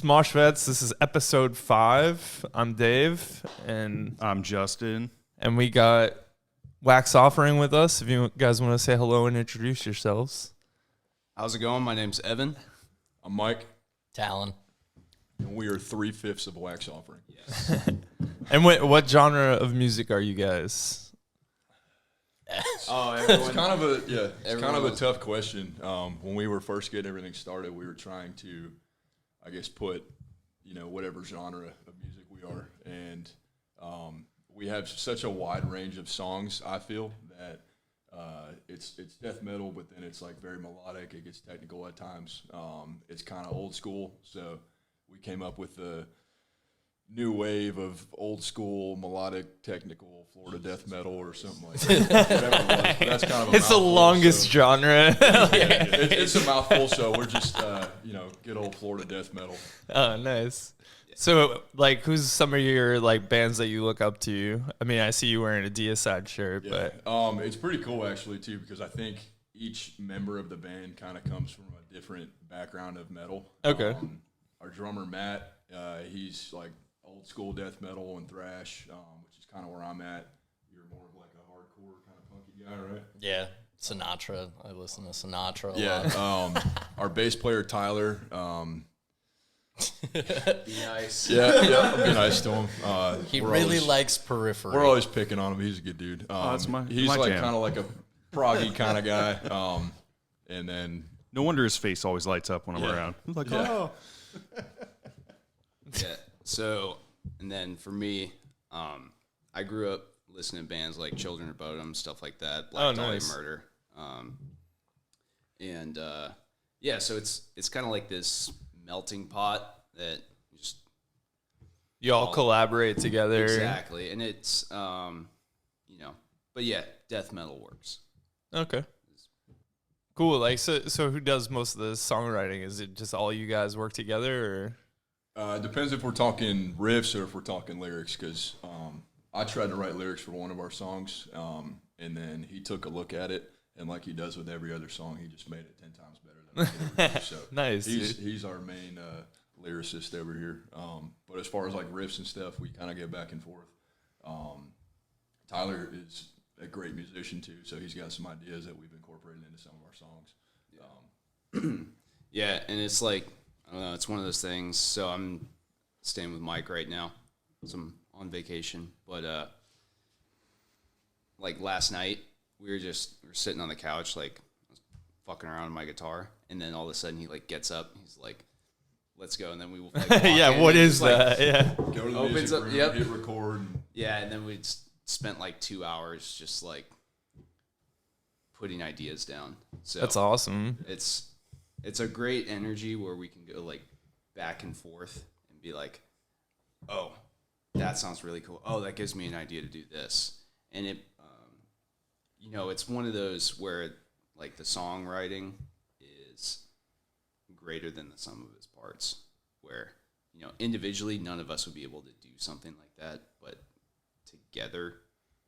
It's Mosh Vets. This is episode 5. I'm Dave, and I'm Justin. And we got Wax Offering with us. If you guys want to say hello and introduce yourselves. How's it going? My name's Evan. I'm Mike. Talon. And we are 3/5 of Wax Offering. Yes. And what genre of music are you guys? Oh, It's kind of a tough question. When we were first getting everything started, we were trying to, I guess, put, whatever genre of music we are. And we have such a wide range of songs, I feel, that it's death metal, but then it's like very melodic. It gets technical at times. It's kind of old school. So we came up with the new wave of old school melodic technical Florida death metal or something like that. Whatever it was. That's kind of a It's the mouthful, longest so- genre. It's a mouthful, so we're just good old Florida death metal. Oh, nice. So, who's some of your bands that you look up to? I mean, I see you wearing a Deicide shirt, Yeah. but It's pretty cool actually too, because I think each member of the band kind of comes from a different background of metal. Okay. Our drummer Matt, he's like old school death metal and thrash, which is kind of where I'm at. You're more of like a hardcore kind of punky guy, right? Yeah, Sinatra. I listen to Sinatra a lot. Yeah. Our bass player Tyler. Be nice. Yeah, be nice to him. He really likes Periphery. We're always picking on him. He's a good dude. That's he's my like jam. kind of like a proggy kind of guy. And then No wonder his face always lights up when I'm Yeah. around. I'm like, Yeah. oh. Yeah. So, and then for me, I grew up listening to bands like Children of Bodom, stuff like that. Black Dahlia nice. Murder. So it's kind of like this melting pot that just you all collaborate together. exactly, and it's but yeah, death metal works. Okay. Cool. So who does most of the songwriting? Is it just all you guys work together, or? it depends if we're talking riffs or if we're talking lyrics, because I tried to write lyrics for one of our songs, and then he took a look at it, and like he does with every other song, he just made it 10 times better than we did. So Nice, He's our main lyricist over here. But as far as like riffs and stuff, we kind of get back and forth. Tyler is a great musician too, so he's got some ideas that we've incorporated into some of our songs. Yeah, and it's like, I don't know, it's one of those things. So I'm staying with Mike right now, so I'm on vacation. But like last night, we were sitting on the couch, like fucking around with my guitar, and then all of a sudden he like gets up, he's like, "Let's go," and then we like, walk Yeah. in, What and is just, like, that? Yeah. Go to the Opens music up- room, yep. hit record. And Yeah, and then we spent like 2 hours just like putting ideas down. So That's awesome. it's a great energy where we can go like back and forth and be like, oh, that sounds really cool. Oh, that gives me an idea to do this. And it, it's one of those where like the songwriting is greater than the sum of its parts, where, individually none of us would be able to do something like that, but together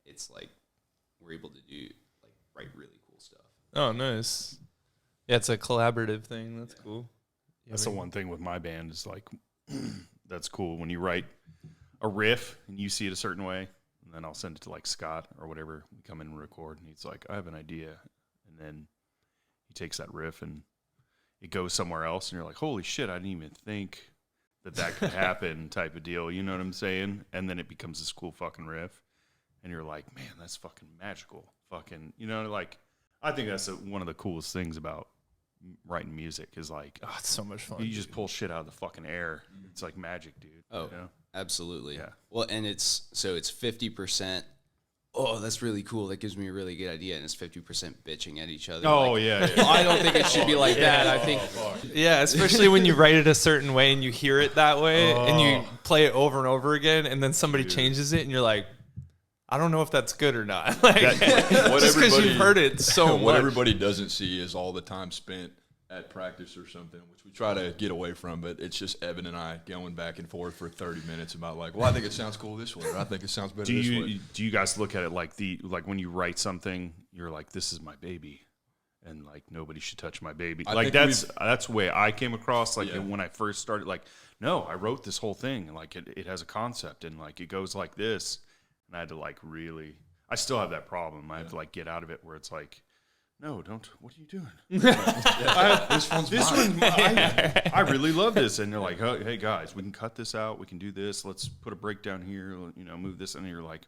it's like we're able to do like write really cool stuff. Oh, nice. Yeah, it's a collaborative thing. That's cool. That's the one thing with my band is like, that's cool when you write a riff and you see it a certain way, and then I'll send it to like Scott or whatever. We come in and record, and he's like, I have an idea. And then he takes that riff and it goes somewhere else, and you're like, holy shit, I didn't even think that could happen type of deal. You know what I'm saying? And then it becomes this cool fucking riff, and you're like, man, that's fucking magical. Fucking, I think that's one of the coolest things about writing music is like, Oh, it's so much fun. you just pull shit out of the fucking air. It's like magic, dude. Oh, you know? absolutely. Yeah. Well, and it's 50%. Oh, that's really cool. That gives me a really good idea. And it's 50% bitching at each other. Oh, like, yeah. I don't think it should be like that. I think Yeah, especially when you write it a certain way and you hear it that way and you play it over and over again, and then somebody changes it and you're like, I don't know if that's good or not. Like, just because you've heard it so what much. everybody doesn't see is all the time spent at practice or something, which we try to get away from, but it's just Evan and I going back and forth for 30 minutes about like, well, I think it sounds cool this way, or I think it sounds better this way. Do you guys look at it like when you write something, you're like, this is my baby, and like nobody should touch my baby? I Like think that's the way I came across. Like Yeah. when I first started, like no, I wrote this whole thing. And, like, it has a concept, and, like, it goes like this. And I had to, like, really, I still have that problem. I have to, like, get out of it where it's like, no, don't, what are you doing? This one's mine. I really love this. And they're like, oh, hey, guys, we can cut this out. We can do this. Let's put a breakdown here, you know, move this. And you're like,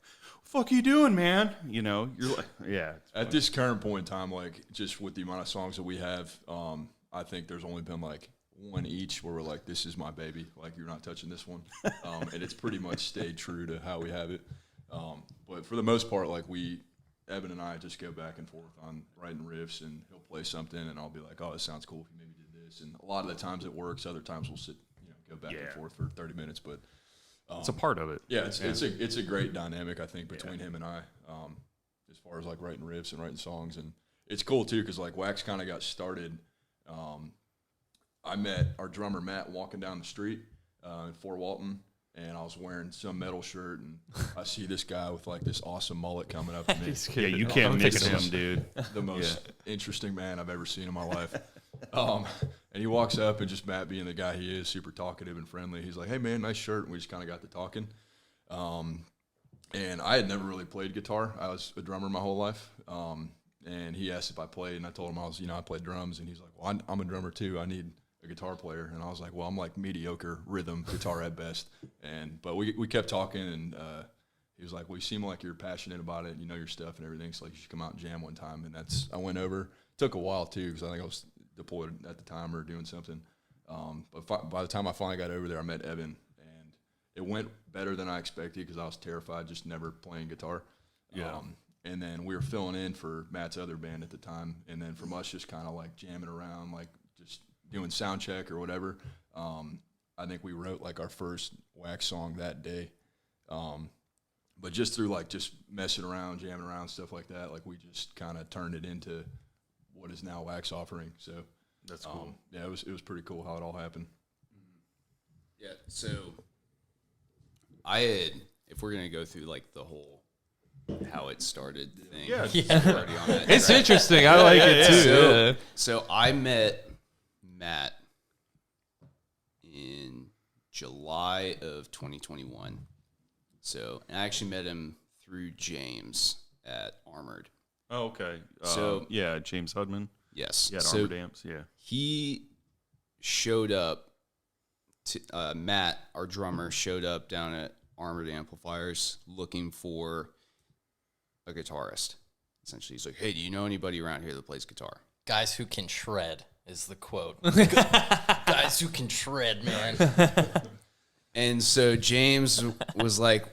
fuck you doing, man? You know, you're like, yeah. At this current point in time, like, just with the amount of songs that we have, I think there's only been, like, one each where we're like, this is my baby. Like, you're not touching this one. And it's pretty much stayed true to how we have it. But for the most part, like, Evan and I just go back and forth on writing riffs, and he'll play something, and I'll be like, oh, this sounds cool if you maybe did this. And a lot of the times it works. Other times we'll sit, you know, go back and forth for 30 minutes. But it's a part of it. Yeah, it's a great dynamic, I think, between him and I, as far as, like, writing riffs and writing songs. And it's cool, too, because, like, Wax kind of got started. I met our drummer, Matt, walking down the street in Fort Walton, and I was wearing some metal shirt, and I see this guy with, like, this awesome mullet coming up to me. Yeah, you can't miss him, dude. The most interesting man I've ever seen in my life. And he walks up, and just Matt being the guy he is, super talkative and friendly, he's like, hey, man, nice shirt, and we just kind of got to talking. And I had never really played guitar. I was a drummer my whole life. And he asked if I played, and I told him I played drums, and he's like, well, I'm a drummer too. I need a guitar player. And I was like, well, I'm like mediocre rhythm guitar at best. But we kept talking, and he was like, well, you seem like you're passionate about it, and you know your stuff and everything, so like you should come out and jam one time. And I went over. Took a while too, because I think I was deployed at the time or doing something. But by the time I finally got over there, I met Evan, and it went better than I expected because I was terrified, just never playing guitar. Yeah. And then we were filling in for Matt's other band at the time, and then from us just kind of like jamming around, like just doing sound check or whatever. I think we wrote like our first Wax song that day. But just through like just messing around, jamming around, stuff like that, like we just kind of turned it into what is now Wax Offering. So that's cool. Yeah, it was pretty cool how it all happened. Yeah, so if we're gonna go through like the whole how it started thing, already on that it's track. interesting. I like it too. So I met Matt in July of 2021. So and I actually met him through James at Armored. Oh, okay. So yeah, James Hudman. Yes. Yeah, at so Armored Amps. Yeah. he showed up. Matt, our drummer, showed up down at Armored Amplifiers looking for a guitarist. Essentially, he's like, "Hey, do you know anybody around here that plays guitar?" Guys who can shred is the quote. Guys who can shred, man. And so James was like,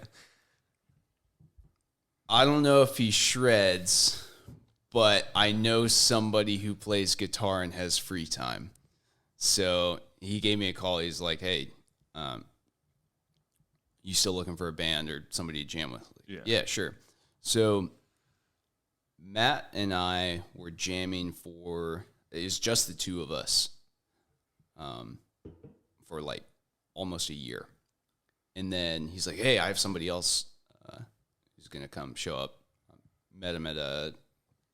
I don't know if he shreds, but I know somebody who plays guitar and has free time. So he gave me a call. He's like, hey, you still looking for a band or somebody to jam with? Yeah, sure. So Matt and I were jamming it was just the two of us for like almost a year. And then he's like, hey, I have somebody else who's going to come show up. Met him at a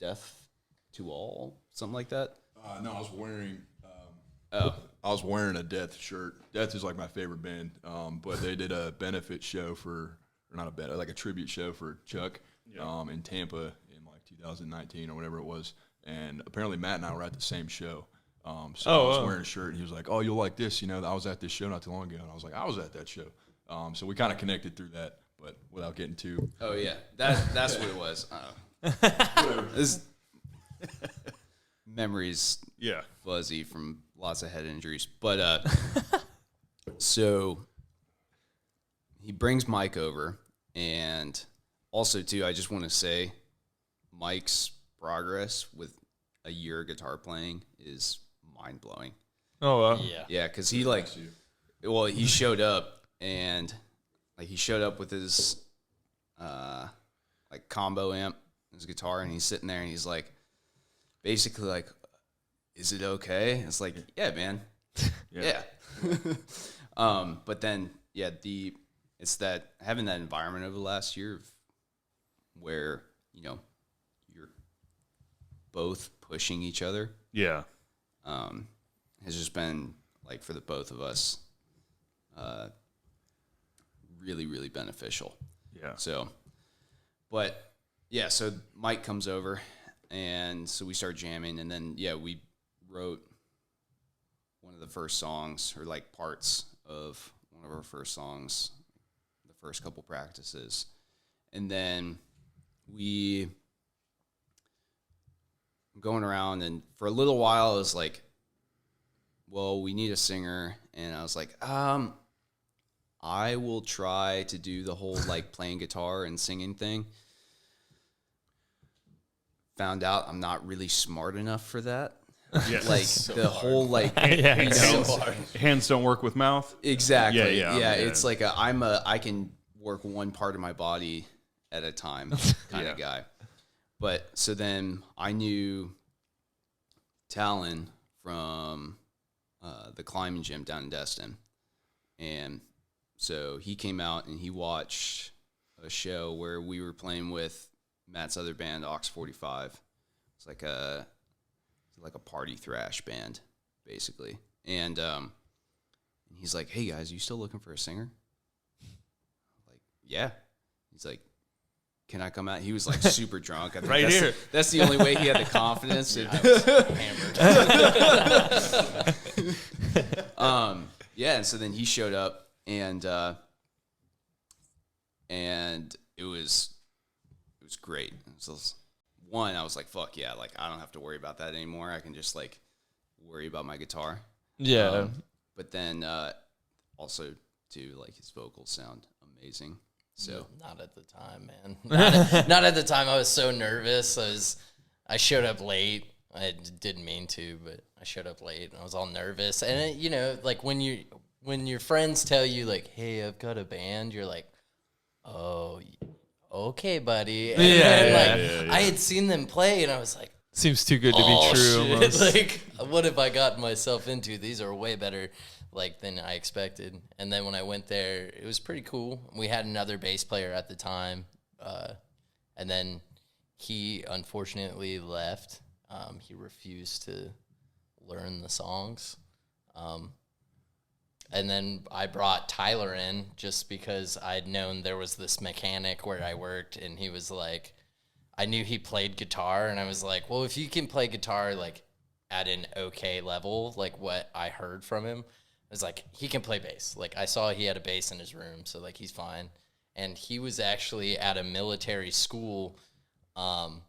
Death to All, something like that. No, I was wearing a Death shirt. Death is like my favorite band, but they did a benefit show like a tribute show for Chuck in Tampa in like 2019 or whatever it was. And apparently Matt and I were at the same show. I was wearing a shirt, and he was like, oh, you'll like this. You know, I was at this show not too long ago. And I was like, I was at that show. So we kind of connected through that, but without getting too. Oh, yeah. That's what it was. This memories fuzzy from lots of head injuries. But so he brings Mike over. And also, too, I just want to say Mike's progress with a year of guitar playing is mind-blowing. Oh, wow. Yeah, because he he showed up. And like he showed up with his like combo amp, his guitar, and he's sitting there and he's like, basically like, is it okay? It's like, yeah, man, yeah. But then it's that having that environment over the last year where you're both pushing each other. Yeah, has just been like for the both of us. really, really beneficial. Yeah. So, but yeah, so Mike comes over, and so we start jamming, and then we wrote one of the first songs, or like parts of one of our first songs, the first couple practices, and then we going around, and for a little while, I was like, well, we need a singer, and I was like, I will try to do the whole like playing guitar and singing thing. Found out I'm not really smart enough for that. Yes. Like So the hard. whole like Hands don't work with mouth. exactly. Yeah. It's like I can work one part of my body at a time kind of guy. But so then I knew Talon from the climbing gym down in Destin, and so he came out and he watched a show where we were playing with Matt's other band, Ox 45. It's like a party thrash band, basically. And he's like, "Hey guys, you still looking for a singer?" I'm like, yeah. He's like, "Can I come out?" He was like super drunk. I think Right here. That's the only way he had the confidence. Hammered. And so then he showed up, and it was great. So one, I was like, "Fuck yeah!" Like I don't have to worry about that anymore. I can just like worry about my guitar. Yeah. But then also too, like his vocals sound amazing. So Not at the time, man. Not at the time. I was so nervous. I showed up late. I didn't mean to, but I showed up late and I was all nervous. And like when your friends tell you like, "Hey, I've got a band," you're like, "Oh, okay, buddy." And then, I had seen them play, and I was like, Seems too good to be true. shit. Almost. Like, what have I gotten myself into? These are way better than I expected. And then when I went there, it was pretty cool. We had another bass player at the time, and then he unfortunately left. He refused to learn the songs. And then I brought Tyler in just because I'd known there was this mechanic where I worked, and he was like, I knew he played guitar, and I was like, well, if you can play guitar like at an okay level, like what I heard from him, I was like, he can play bass. Like I saw he had a bass in his room, so like he's fine. And he was actually at a military school, and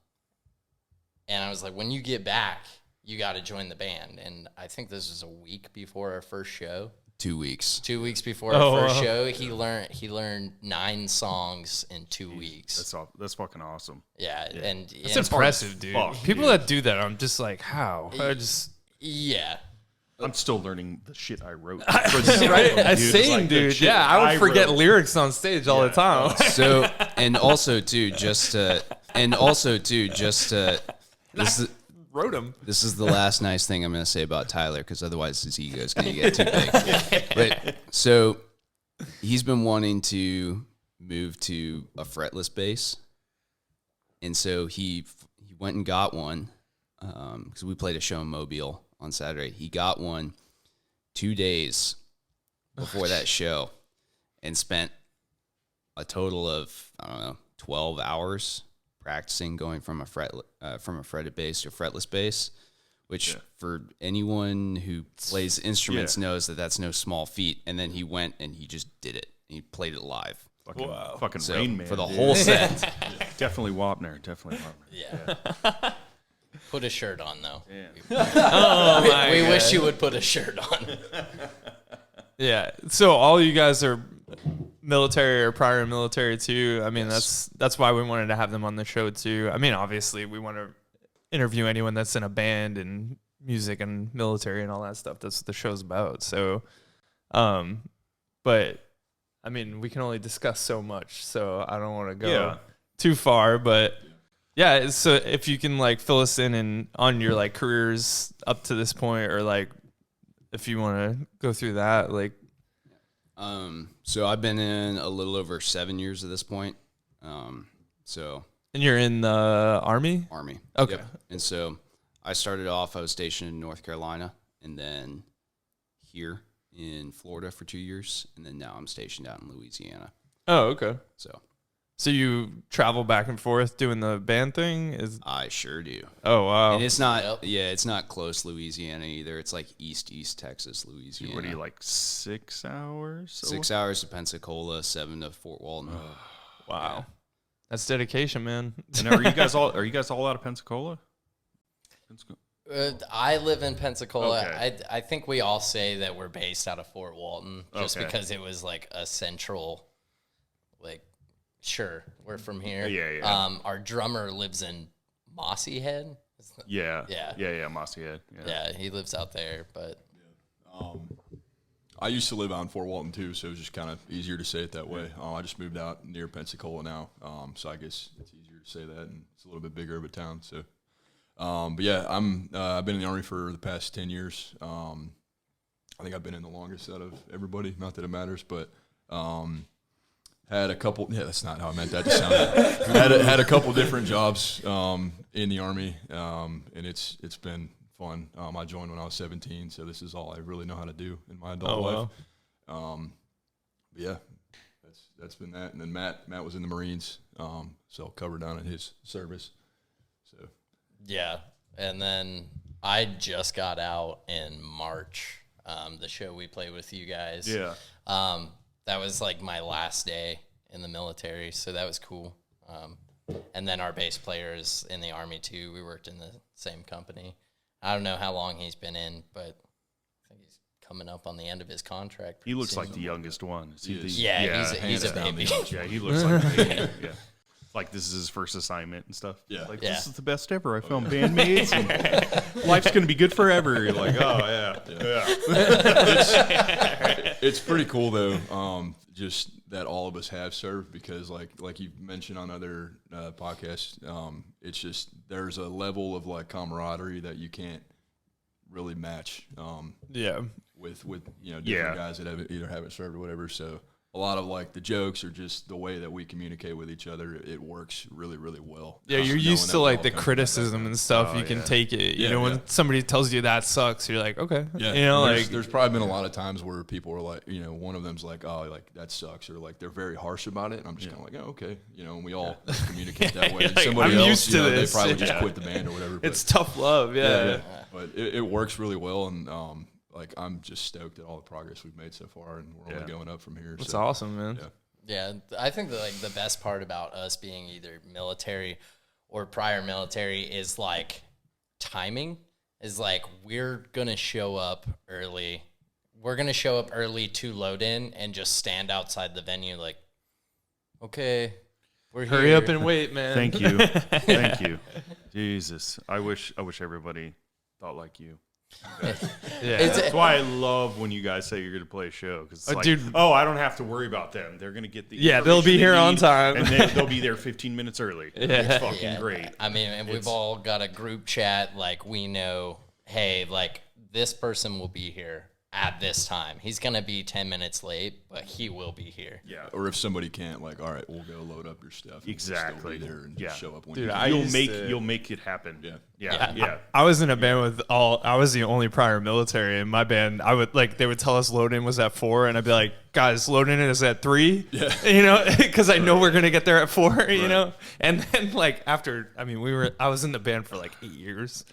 I was like, when you get back, you got to join the band. And I think this was a week before our first show. 2 weeks. 2 weeks before our first show, he learned 9 songs in 2 weeks. That's fucking awesome. Yeah, and It's impressive, dude. People that do that, I'm just like, how? I'm still learning the shit I wrote. Right? Same, dude. Yeah, I would forget lyrics on stage all the time. So, and also too, just to Wrote them. this is the last nice thing I'm going to say about Tyler, because otherwise his ego is going to get too big. But so he's been wanting to move to a fretless bass, and so he went and got one because we played a show in Mobile on Saturday. He got one 2 days before that show, and spent a total of 12 hours practicing going from a fretted bass to a fretless bass, which for anyone who plays instruments knows that that's no small feat. And then he went and he just did it. He played it live. Fucking So Rain Man for the whole set. Definitely Wapner. Yeah. Put a shirt on, though. Yeah. We wish you would put a shirt on. Yeah. So all you guys are military or prior military too. I mean, that's why we wanted to have them on the show too. I mean, obviously we want to interview anyone that's in a band and music and military and all that stuff. That's what the show's about. So, but I mean, we can only discuss so much, so I don't want to go too far, but yeah. So if you can like fill us in on your like careers up to this point, or like if you want to go through that, like. So I've been in a little over 7 years at this point. And you're in the Army? Army. Okay. Yep. And so I started off, I was stationed in North Carolina, and then here in Florida for 2 years, and then now I'm stationed out in Louisiana. Oh, okay. So you travel back and forth doing the band thing? I sure do. Oh, wow. And it's not, it's not close Louisiana either. It's like East Texas, Louisiana. What are you, like 6 hours? 6 hours to Pensacola, 7 to Fort Walton. Wow. Yeah. That's dedication, man. And are you guys all out of Pensacola? I live in Pensacola. Okay. I think we all say that we're based out of Fort Walton just Okay. because it was like a central, like, sure, we're from here. Yeah. Our drummer lives in Mossy Head. Yeah. Yeah. Mossy Head. Yeah, he lives out there, but I used to live out in Fort Walton too, so it was just kind of easier to say it that way. I just moved out near Pensacola now, so I guess it's easier to say that, and it's a little bit bigger of a town. So, but yeah, I've been in the Army for the past 10 years. I think I've been in the longest out of everybody. Not that it matters, but had a couple. Yeah, that's not how I meant that to sound. had a couple different jobs in the Army, and it's been fun. I joined when I was 17, so this is all I really know how to do in my adult life. But yeah, that's been that. And then Matt was in the Marines, so I'll cover down in his service. So yeah. And then I just got out in March. The show we played with you guys. Yeah. That was like my last day in the military, so that was cool. And then our bass player is in the Army too. We worked in the same company. I don't know how long he's been in, but I think he's coming up on the end of his contract. He looks soon. like the youngest one. Is he the, He's a baby. Yeah, he looks like a baby. Yeah. Like this is his first assignment and stuff. Yeah. Like Yeah. this is the best ever. I found bandmates and life's gonna be good forever. You're like, oh yeah. it's pretty cool though, just that all of us have served, because like you mentioned on other podcasts, it's just there's a level of like camaraderie that you can't really match with different guys that either haven't served or whatever. So a lot of like the jokes are just the way that we communicate with each other. It works really, really well. Yeah, you're used to like the criticism and stuff. You can take it. You know, when somebody tells you that sucks, you're like, okay. Yeah. You know, there's probably been a lot of times where people are like, one of them's like, oh, like that sucks, or like they're very harsh about it. And I'm just kind of like, oh, okay. And we all communicate that way. And like, somebody I'm else, used to this. they probably just quit the band or whatever. But, it's tough love. Yeah. But it works really well. And like I'm just stoked at all the progress we've made so far, and we're only going up from here. It's awesome, man. Yeah, I think that like the best part about us being either military or prior military is like timing. Is like we're gonna show up early. We're gonna show up early to load in and just stand outside the venue like, okay, we're here. Hurry up and wait, man. Thank you. Thank you. Jesus. I wish everybody thought like you. That's why I love when you guys say you're going to play a show, because it's like, dude, I don't have to worry about them. They're going to get the they'll be here on time, and they'll be there 15 minutes early. It's fucking great. I mean, and we've all got a group chat. Like we know, hey, like this person will be here at this time. He's going to be 10 minutes late, but he will be here. Yeah. Or if somebody can't, like, all right, we'll go load up your stuff. Exactly. Still be there and show up when Dude, you'll make it happen. Yeah. I was in a band with I was the only prior military in my band. I would they would tell us load in was at 4, and I'd be like, guys, load in is at 3. Yeah. Because I know we're gonna get there at 4. You know, and then like after, I was in the band for like 8 years.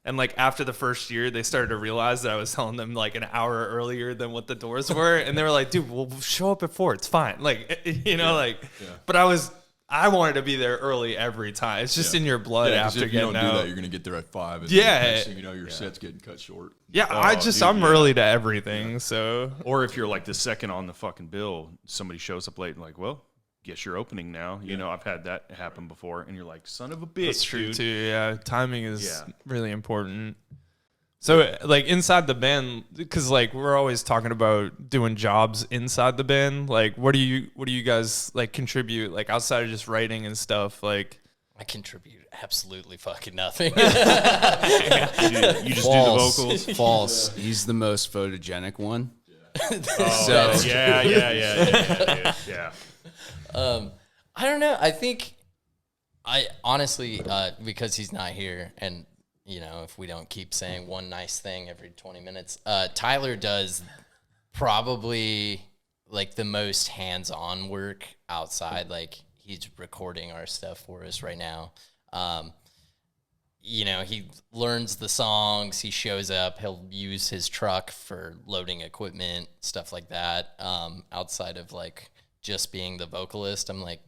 And like after the first year, they started to realize that I was telling them like an hour earlier than what the doors were, and they were like, "Dude, we'll show up at 4. It's fine." Like, But I wanted to be there early every time. It's just in your blood after if you getting don't do out. that, you're gonna get there at 5. And next thing you know, your set's getting cut short. Yeah, I'm early to everything. So, or if you're like the second on the fucking bill, somebody shows up late and like, well, guess you're opening now. You know, I've had that happen before, and you're like, son of a bitch. That's true dude. too. Yeah, timing is really important. So, like inside the band, because like we're always talking about doing jobs inside the band. Like, what do you guys like contribute? Like outside of just writing and stuff. Like, I contribute absolutely fucking nothing. You just do the vocals. False. He's the most photogenic one. Yeah. I don't know. I think I honestly, because he's not here, and if we don't keep saying one nice thing every 20 minutes, Tyler does probably like the most hands-on work outside. Like he's recording our stuff for us right now. You know, he learns the songs, he shows up, he'll use his truck for loading equipment, stuff like that. Outside of like just being the vocalist, I'm like,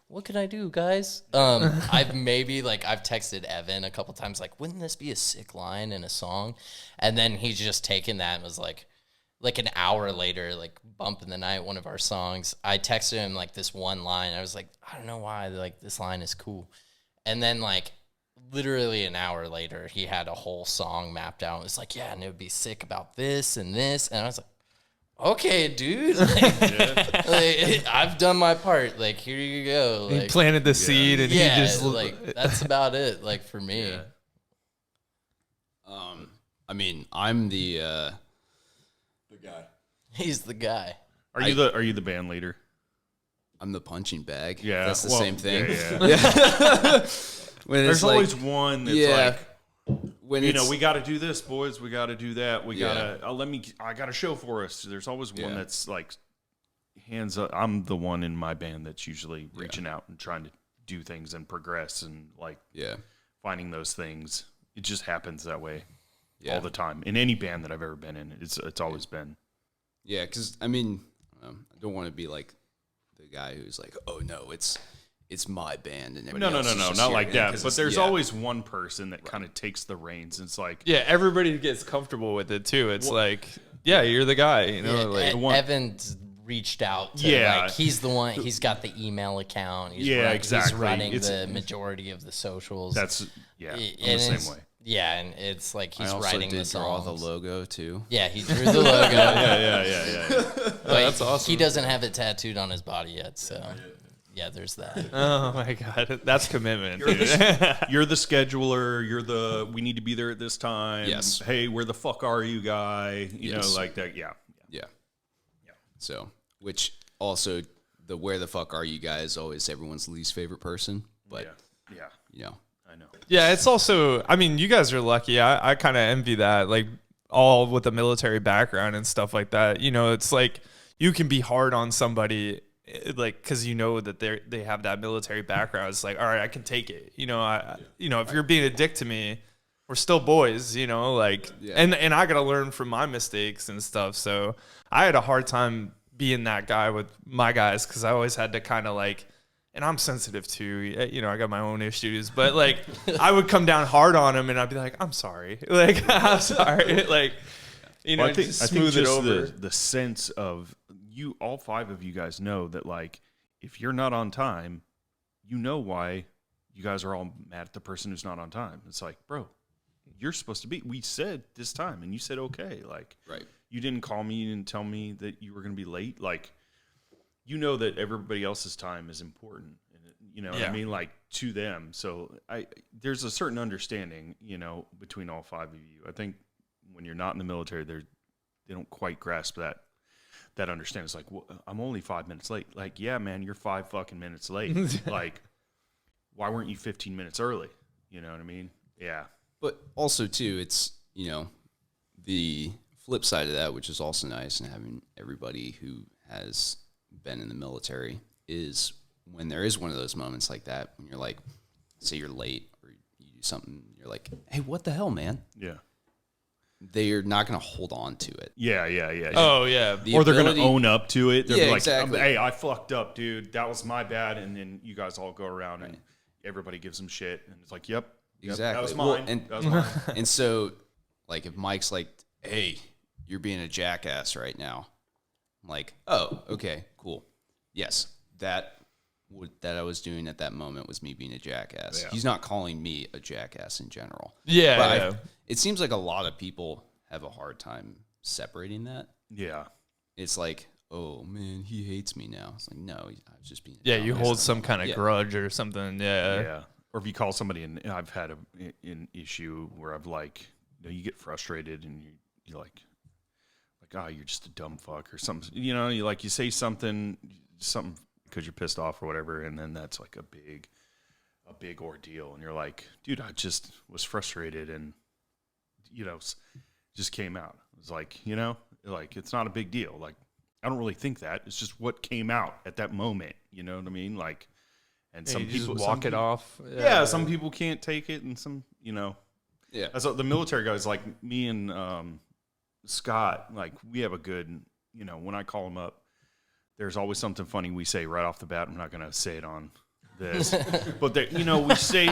what could I do, guys? I've texted Evan a couple times, like, wouldn't this be a sick line in a song? And then he's just taken that and was like an hour later, like Bump in the Night, one of our songs, I texted him like this one line. I was like, I don't know why, like this line is cool. And then like literally an hour later, he had a whole song mapped out. It was like, yeah, and it would be sick about this and this. And I was like, okay, dude. Like, I've done my part. Like, here you go. Like, he planted the seed, and he just like that's about it. Like for me. Yeah. I mean, I'm the guy. He's the guy. Are you the band leader? I'm the punching bag. Yeah, that's the same thing. Yeah. There's like, always one that's like, when you know, we got to do this, boys. We got to do that. We gotta I got a show for us. There's always one that's like hands up. I'm the one in my band that's usually reaching out and trying to do things and progress and like finding those things. It just happens that way all the time in any band that I've ever been in. It's always been. Yeah, because I mean, I don't want to be like the guy who's like, oh no, it's my band and everybody else is just not here. like that. But there's always one person that kind of takes the reins. It's like everybody gets comfortable with it too. It's like, you're the guy, you know. Like Evan's reached out to like he's the one. He's got the email account. He's exactly. He's running the majority of the socials. That's I'm the same way. Yeah, and it's like he's writing the songs. Draw the logo too. Yeah, he drew the logo. yeah. But that's awesome. He doesn't have it tattooed on his body yet, so. Yeah, there's that. Oh my God, that's commitment. You're the scheduler. You're the we need to be there at this time. Yes. Hey, where the fuck are you, guy? You know, like that. Yeah. So, which also the where the fuck are you guys always everyone's least favorite person, but you know, I know. Yeah, it's also. I mean, you guys are lucky. I kind of envy that. Like all with a military background and stuff like that. You know, it's like you can be hard on somebody. Like, cause you know that they have that military background. It's like, all right, I can take it. You know, if you're being a dick to me, we're still boys, you know, like, and I got to learn from my mistakes and stuff. So I had a hard time being that guy with my guys. Cause I always had to kind of like, and I'm sensitive too, you know, I got my own issues, but like I would come down hard on him and I'd be like, I'm sorry. Like, I'm sorry. Like, you know, just smooth it over. The sense of, all five of you guys know that, like, if you're not on time, you know why you guys are all mad at the person who's not on time. It's like, bro, you're supposed to be. We said this time, and you said okay. Like, you didn't call me, you didn't tell me that you were going to be late. Like, you know that everybody else's time is important. You know what I mean? Like, to them. So there's a certain understanding, you know, between all five of you. I think when you're not in the military, they don't quite grasp that understand. It's like, well, I'm only 5 minutes late. Like, yeah, man, you're 5 fucking minutes late. Like, why weren't you 15 minutes early? You know what I mean? Yeah. But also too, it's, you know, the flip side of that, which is also nice, and having everybody who has been in the military, is when there is one of those moments like that, when you're like, say you're late or you do something, you're like, hey, what the hell, man? Yeah. They're not going to hold on to it. Yeah. Oh, yeah. Or they're going to own up to it. They're like, exactly. Hey, I fucked up, dude. That was my bad. And then you guys all go around and everybody gives them shit. And it's like, yep. Exactly. That was mine. That was mine. And so, like, if Mike's like, hey, you're being a jackass right now. I'm like, oh, okay, cool. Yes, that I was doing at that moment was me being a jackass. Yeah. He's not calling me a jackass in general. Yeah. It seems like a lot of people have a hard time separating that. Yeah. It's like, oh, man, he hates me now. It's like, no, I was just being you hold some kind of grudge or something. Yeah. Or if you call somebody, and I've had an issue where I've like, you know, you get frustrated and you're like, oh, you're just a dumb fuck or something. You know, you say something because you're pissed off or whatever, and then that's like a big ordeal. And you're like, dude, I just was frustrated, and, you know, just came out. It was like, you know, like it's not a big deal. Like I don't really think that. It's just what came out at that moment. You know what I mean? Like, and some people walk it off. Yeah, some people can't take it, and some, you know. Yeah. That's what the military guys, like me and Scott, like we have a good, you know, when I call him up, there's always something funny we say right off the bat. I'm not going to say it on this, but there, you know,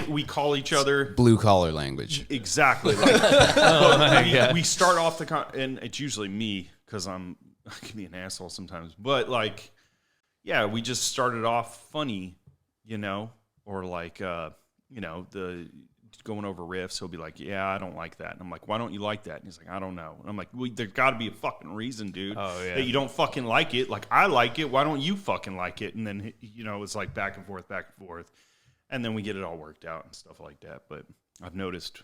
we call each other blue collar language. Exactly. Like, we start off and it's usually me because I can be an asshole sometimes, but like, yeah, we just started off funny, you know, or like, you know, the going over riffs, he'll be like, yeah, I don't like that. And I'm like, why don't you like that? And he's like, I don't know. And I'm like, well, there's got to be a fucking reason, dude, that you don't fucking like it. Like, I like it. Why don't you fucking like it? And then, you know, it's like back and forth. And then we get it all worked out and stuff like that. But I've noticed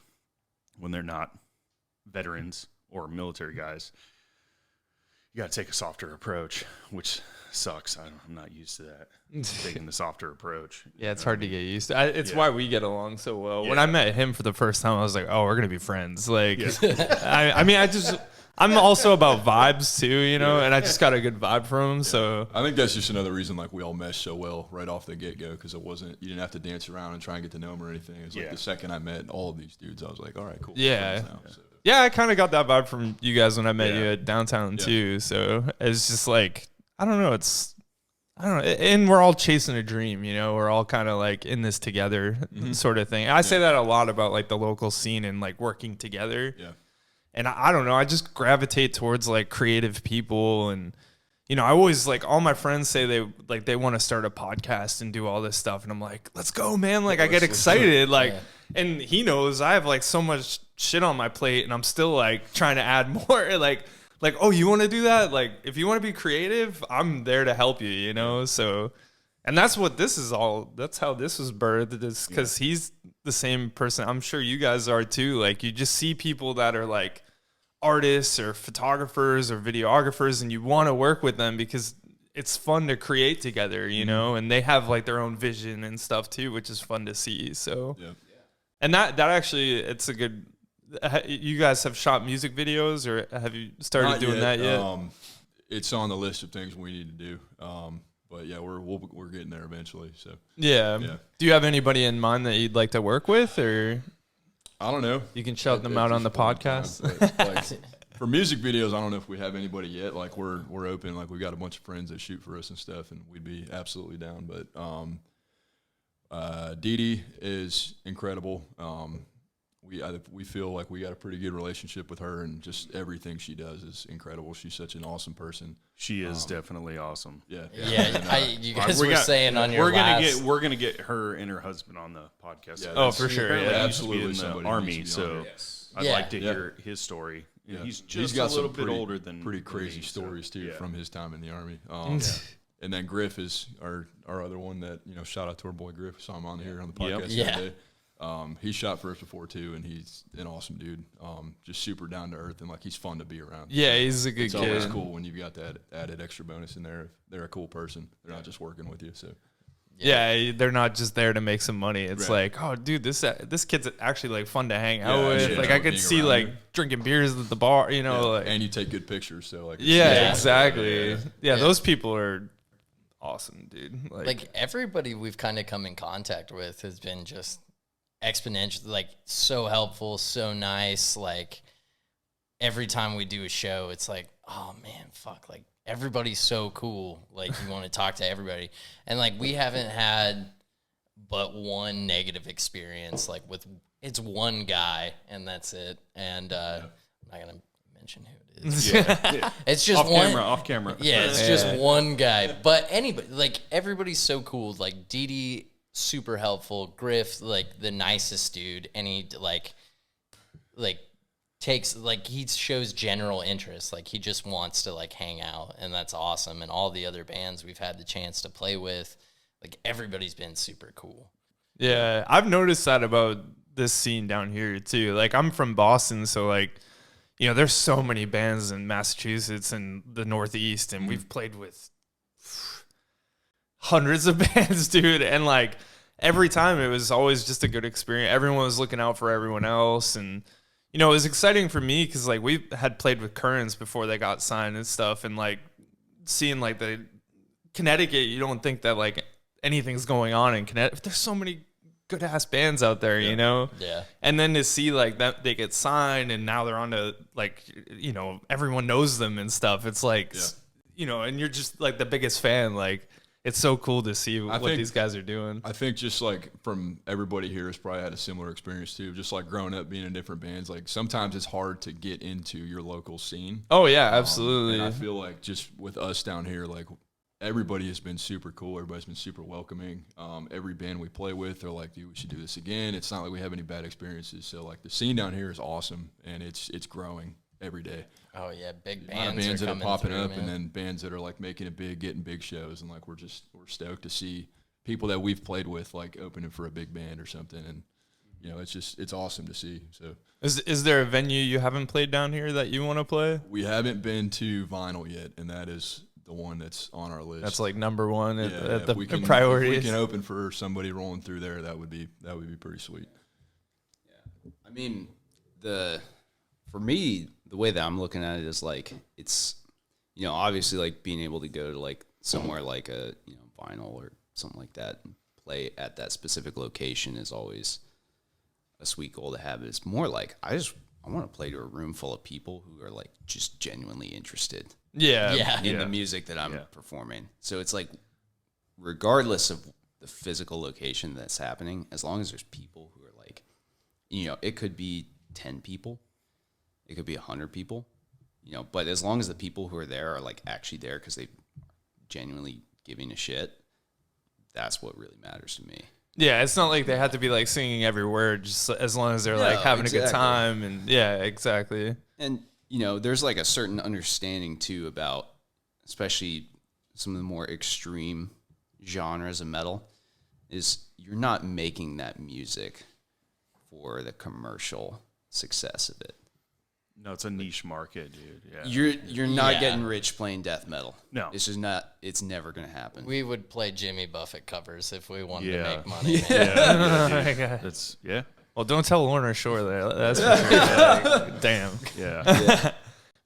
when they're not veterans or military guys, you got to take a softer approach, which sucks. I'm not used to that, taking the softer approach. Yeah, it's hard to get used to. It's why we get along so well. When I met him for the first time, I was like, oh, we're going to be friends. Like, I mean, I'm also about vibes too, you know, and I just got a good vibe from him. Yeah. So I think that's just another reason like we all meshed so well right off the get go, because you didn't have to dance around and try and get to know him or anything. It was like the second I met all of these dudes, I was like, all right, cool. Yeah. Yeah, I kind of got that vibe from you guys when I met you at downtown too. So it's just like, I don't know. And we're all chasing a dream, you know, we're all kind of like in this together sort of thing. I say that a lot about like the local scene and like working together. Yeah. And I don't know, I just gravitate towards like creative people. And, you know, I always like all my friends say they want to start a podcast and do all this stuff. And I'm like, let's go, man. Like I get excited. Like, and he knows I have like so much shit on my plate and I'm still like trying to add more. Like, oh, you want to do that? Like, if you want to be creative, I'm there to help you, you know? So, and that's what this is all, that's how this was birthed, is because he's the same person. I'm sure you guys are too. Like, you just see people that are like artists or photographers or videographers and you want to work with them because it's fun to create together, you know? And they have like their own vision and stuff too, which is fun to see. So, and that actually, it's a good... You guys have shot music videos, or have you started doing that yet? It's on the list of things we need to do. But yeah, we're getting there eventually. So yeah. Do you have anybody in mind that you'd like to work with, or I don't know? You can shout them out on the podcast. Like, for music videos, I don't know if we have anybody yet. Like we're open. Like we got a bunch of friends that shoot for us and stuff, and we'd be absolutely down. But Dee Dee is incredible. We feel like we got a pretty good relationship with her, and just everything she does is incredible. She's such an awesome person. She is definitely awesome. You guys were saying on your we're gonna get her and her husband on the podcast. Yeah, for sure. Yeah, absolutely. In the Army, so I'd like to hear his story. Yeah. He's got a little bit older than pretty crazy stories too from his time in the Army. And then Griff is our other one that, you know, shout out to our boy Griff. Saw him on here on the podcast the other day. He shot for us before too, and he's an awesome dude. Just super down to earth, and like he's fun to be around. Yeah, he's a good kid. It's always cool when you've got that added extra bonus in there. If they're a cool person, they're not just working with you. So yeah, they're not just there to make some money. It's like, oh, dude, this kid's actually like fun to hang out with. Like I could see like drinking beers at the bar, you know. Like, and you take good pictures, so like exactly. Yeah, those people are awesome, dude. Like everybody we've kind of come in contact with has been just exponential, like so helpful, so nice. Like every time we do a show, it's like, oh man, fuck, like everybody's so cool. Like you want to talk to everybody, and like we haven't had but one negative experience. Like it's one guy, and that's it. And I'm not gonna mention who it is. It's just off camera. Yeah, it's just one guy. But anybody, like everybody's so cool. Like Dee Dee, super helpful. Griff, like the nicest dude, and he like takes, like he shows general interest. Like he just wants to like hang out, and that's awesome. And all the other bands we've had the chance to play with, like everybody's been super cool. Yeah, I've noticed that about this scene down here too. Like I'm from Boston, so like, you know, there's so many bands in Massachusetts and the Northeast, and we've played with hundreds of bands, dude. And like every time it was always just a good experience. Everyone was looking out for everyone else. And, you know, it was exciting for me because like we had played with Currents before they got signed and stuff, and like seeing like the Connecticut, you don't think that like anything's going on in Connecticut. There's so many good ass bands out there, you know? Yeah. And then to see like that they get signed and now they're on to like, you know, everyone knows them and stuff. It's like, you know, and you're just like the biggest fan. Like, it's so cool to see what these guys are doing. I think just like from everybody here has probably had a similar experience too. Just like growing up being in different bands, like sometimes it's hard to get into your local scene. Oh yeah, absolutely. And I feel like just with us down here, like everybody has been super cool. Everybody's been super welcoming. Every band we play with, they're like, dude, we should do this again. It's not like we have any bad experiences. So like the scene down here is awesome, and it's growing every day. Oh yeah, big A lot of bands bands that are popping up, man. and then bands that are like making it big, getting big shows, and like we're stoked to see people that we've played with like opening for a big band or something, and you know it's awesome to see. So is there a venue you haven't played down here that you want to play? we haven't been to Vinyl yet, and that is the one that's on our list. That's like number one at the priorities. priorities. If we can open for somebody rolling through there, that would be pretty sweet. Yeah, I mean, for me, the way that I'm looking at it is like it's, you know, obviously like being able to go to like somewhere like a, you know, Vinyl or something like that and play at that specific location is always a sweet goal to have. It's more like I want to play to a room full of people who are like just genuinely interested in the music that I'm performing. So it's like, regardless of the physical location that's happening, as long as there's people who are like, you know, it could be 10 people, it could be 100 people, you know, but as long as the people who are there are like actually there because they genuinely giving a shit, that's what really matters to me. Yeah, it's not like they have to be like singing every word, just as long as they're like having a good time. And yeah, exactly. And, you know, there's like a certain understanding too about, especially some of the more extreme genres of metal, is you're not making that music for the commercial success of it. No, it's a niche market, dude. Yeah. You're not getting rich playing death metal. No. It's just not, it's never going to happen. We would play Jimmy Buffett covers if we wanted to make money. That's Well, don't tell Lorna Shore there. That's for sure. Like, damn. Yeah.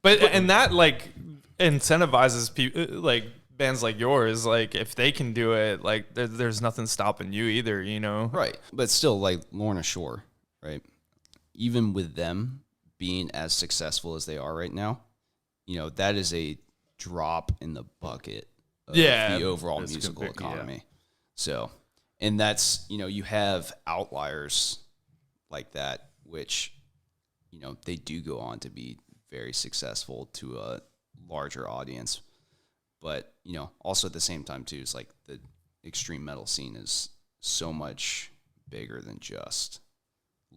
But and that like incentivizes people like bands like yours. Like if they can do it, like there's nothing stopping you either. You know. Right. But still, like Lorna Shore, right? Even with them being as successful as they are right now, you know, that is a drop in the bucket of the overall musical economy. Yeah. So, and that's, you know, you have outliers like that, which, you know, they do go on to be very successful to a larger audience. But, you know, also at the same time too, it's like the extreme metal scene is so much bigger than just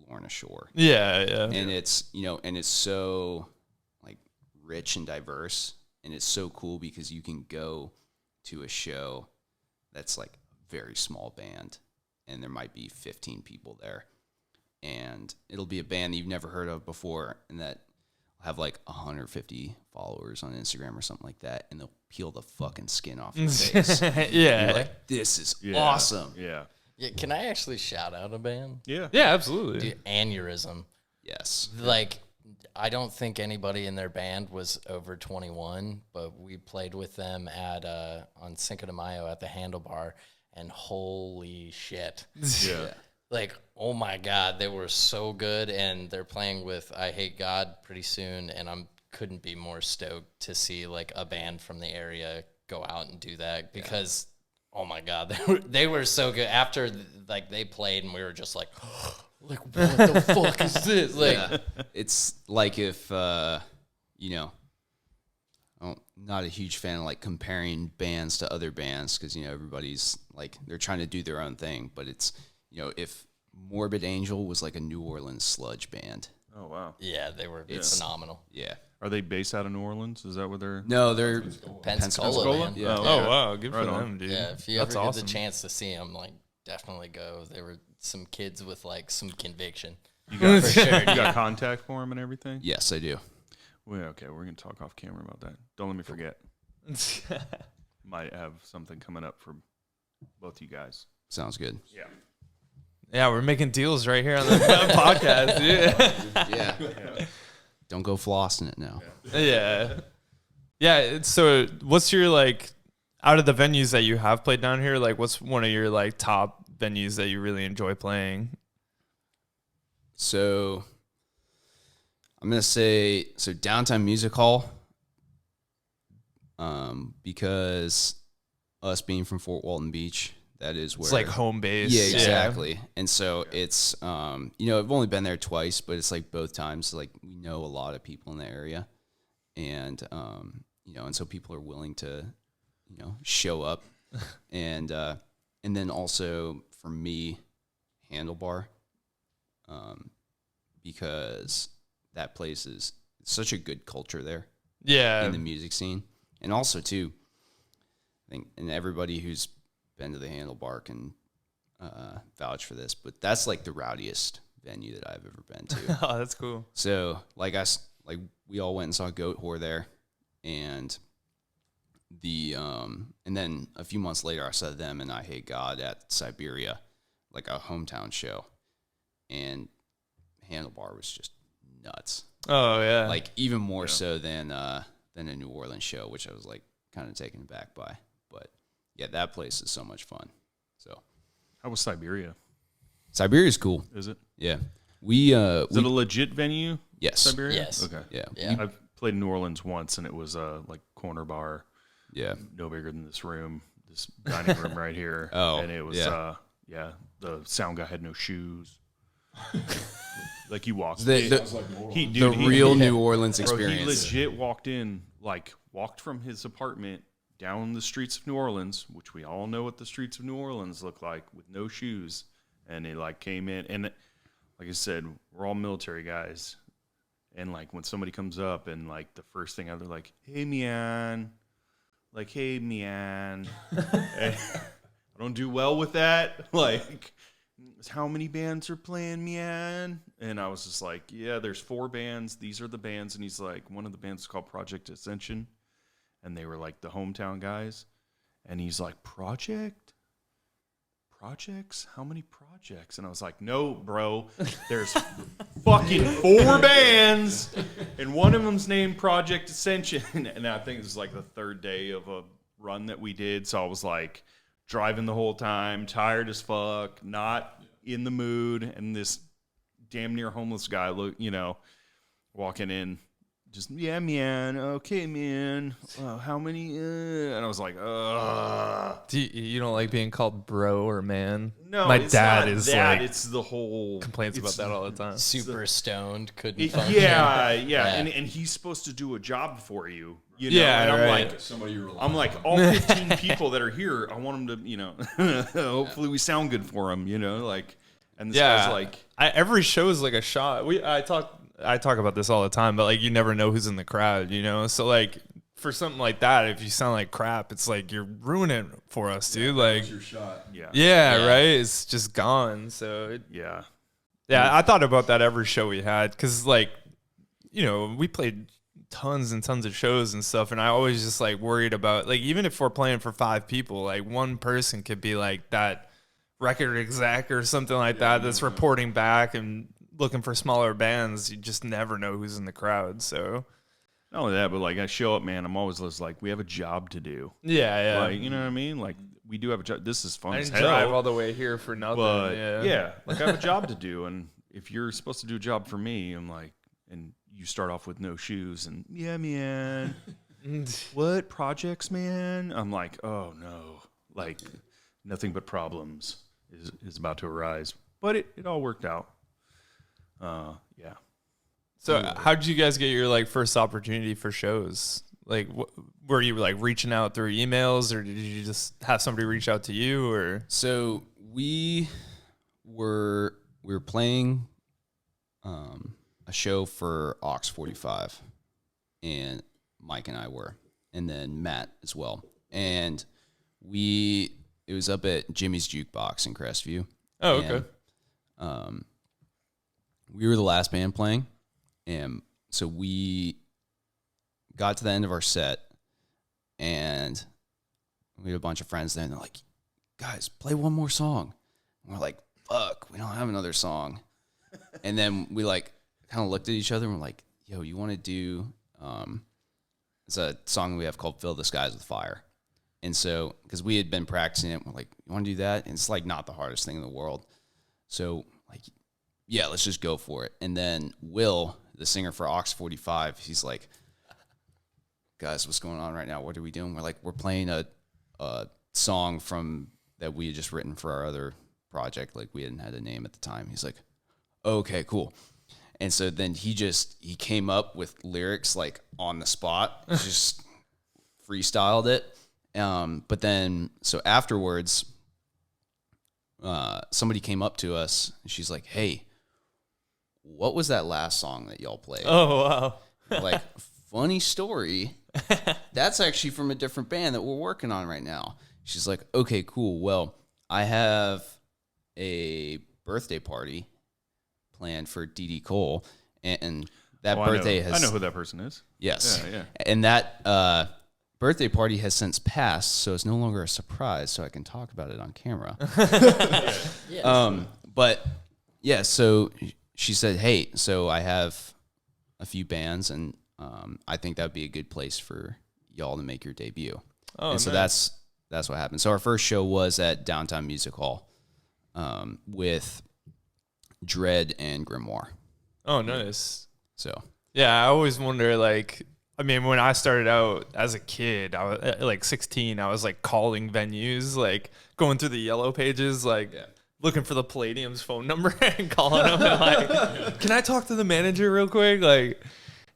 Lorna Shore. Yeah. And it's, you know, and it's so like rich and diverse, and it's so cool because you can go to a show that's like a very small band and there might be 15 people there, and it'll be a band that you've never heard of before and that have like 150 followers on Instagram or something like that, and they'll peel the fucking skin off your face. Yeah. You're like, this is awesome. Yeah. Yeah, can I actually shout out a band? Yeah. Yeah, absolutely. Dude, Aneurysm. Yes. Like, I don't think anybody in their band was over 21, but we played with them at on Cinco de Mayo at the Handlebar, and holy shit. Yeah. Like, oh my God, they were so good, and they're playing with I Hate God pretty soon, and couldn't be more stoked to see like a band from the area go out and do that because oh my God, they were so good. After like they played, and we were just like, what the fuck is this? Like, it's like if you know, I'm not a huge fan of like comparing bands to other bands because, you know, everybody's like they're trying to do their own thing, but it's, you know, if Morbid Angel was like a New Orleans sludge band. Oh wow. yeah, they were phenomenal. Yeah. Are they based out of New Orleans? Is that where they're? No, they're Pensacola, man. Yeah. Oh wow, good for Right on. them, dude. Yeah, if you That's ever awesome. get the chance to see them, like, definitely go. They were some kids with like some conviction. You got For sure. You got contact for them and everything. Yes, I do. Well, okay, we're gonna talk off camera about that. Don't let me forget. Might have something coming up for both you guys. Sounds good. Yeah. Yeah, we're making deals right here on the podcast, dude. Yeah. Don't go flossing it now. Yeah. Yeah. So what's your, like, out of the venues that you have played down here, like, what's one of your, like, top venues that you really enjoy playing? So I'm going to say, Downtown Music Hall, because us being from Fort Walton Beach, that is where It's like home base. Yeah, exactly. And so it's, I've only been there twice, but it's like both times, like we know a lot of people in the area, and and so people are willing to, show up, and then also for me, Handlebar, because that place is such a good culture there. Yeah. In the music scene, and also too, I think, and everybody who's been to the Handlebar can vouch for this, but that's like the rowdiest venue that I've ever been to. Oh, that's cool. So we all went and saw Goat Whore there, and and then a few months later I saw them and I Hate God at Siberia, like a hometown show, and Handlebar was just nuts. Oh yeah. Like even more so than a New Orleans show, which I was like kind of taken aback by. But yeah, that place is so much fun. So How was Siberia? Siberia's cool. Is it? Yeah. Is it a legit venue? Yes. Siberia? Yes. Okay. Yeah. I've played in New Orleans once, and it was a like corner bar, Yeah. no bigger than this room, this dining room right here. Oh, and it was the sound guy had no shoes. Like he walked. The real New Orleans Bro, experience. he legit walked from his apartment down the streets of New Orleans, which we all know what the streets of New Orleans look like, with no shoes. And he like came in, and like I said, we're all military guys. And like when somebody comes up and like the first thing they're like, "Hey man," like, "Hey man," I don't do well with that. Like, how many bands are playing, man? And I was just like, yeah, there's 4 bands. These are the bands. And he's like, one of the bands is called Project Ascension. And they were like the hometown guys. And he's like, projects? How many projects? And I was like, no, bro, there's fucking 4 bands. And one of them's named Project Ascension. And I think this is like the 3rd day of a run that we did. So I was like driving the whole time, tired as fuck, not in the mood. And this damn near homeless guy, walking in, just, yeah, man, okay, man, how many, and I was like, You don't like being called bro or man? no, My it's dad not is that, like it's the whole, complains about that all the time. Super stoned, couldn't function. yeah, and he's supposed to do a job for you, know, Yeah, and I'm right. like, Somebody you rely I'm like, all 15 people that are here, I want them to, hopefully we sound good for them, like, and this guy's like, every show is like a shot. I talk about this all the time, but like you never know who's in the crowd, So like for something like that, if you sound like crap, it's like you're ruining it for us, dude. Like your shot. yeah, right. It's just gone. So yeah. I thought about that every show we had because like we played tons and tons of shows and stuff, and I always just like worried about like even if we're playing for 5 people, like one person could be like that record exec or something like that that's reporting back and looking for smaller bands. You just never know who's in the crowd. So Not only that, but like I show up, man, I'm always just like, we have a job to do. yeah. Like, you know what I mean? Like we do have a job. This is fun I as didn't hell. drive all the way here for nothing. But yeah. like I have a job to do, and if you're supposed to do a job for me, I'm like, and you start off with no shoes, and yeah, man, what projects, man? I'm like, oh no, like nothing but problems is about to arise. But it all worked out. Yeah. So how did you guys get your like first opportunity for shows? Like, were you like reaching out through emails, or did you just have somebody reach out to you, or? So we were playing a show for Ox 45, and Mike and I were, and then Matt as well. And it was up at Jimmy's Jukebox in Crestview. Oh, okay. And, we were the last band playing, and so we got to the end of our set, and we had a bunch of friends there, and they're like, guys, play one more song. And we're like, fuck, we don't have another song. And then we like kind of looked at each other and we're like, yo, you want to do, it's a song we have called Fill the Skies with Fire. And so, because we had been practicing it, we're like, you want to do that? And it's like not the hardest thing in the world. So like, yeah, let's just go for it. And then Will, the singer for Ox 45, he's like, guys, what's going on right now? What are we doing? We're like, we're playing a song from that we had just written for our other project. Like we hadn't had a name at the time. He's like, okay, cool. And so then he came up with lyrics like on the spot, just freestyled it. But then, so afterwards, somebody came up to us and she's like, hey, what was that last song that y'all played? Oh, wow. Like, funny story. That's actually from a different band that we're working on right now. She's like, okay, cool. Well, I have a birthday party planned for Dee Cole, and that birthday I know who that person is. Yes. Yeah. And that birthday party has since passed, so it's no longer a surprise, so I can talk about it on camera. But yeah, so she said, hey, so I have a few bands, and I think that would be a good place for y'all to make your debut. Oh, and so nice. that's what happened. So our first show was at Downtown Music Hall with Dread and Grimoire. Oh, nice. So yeah, I always wonder, like, I mean, when I started out as a kid, I was like 16, I was like calling venues, like going through the yellow pages, like looking for the Palladium's phone number and calling them and like, can I talk to the manager real quick? Like,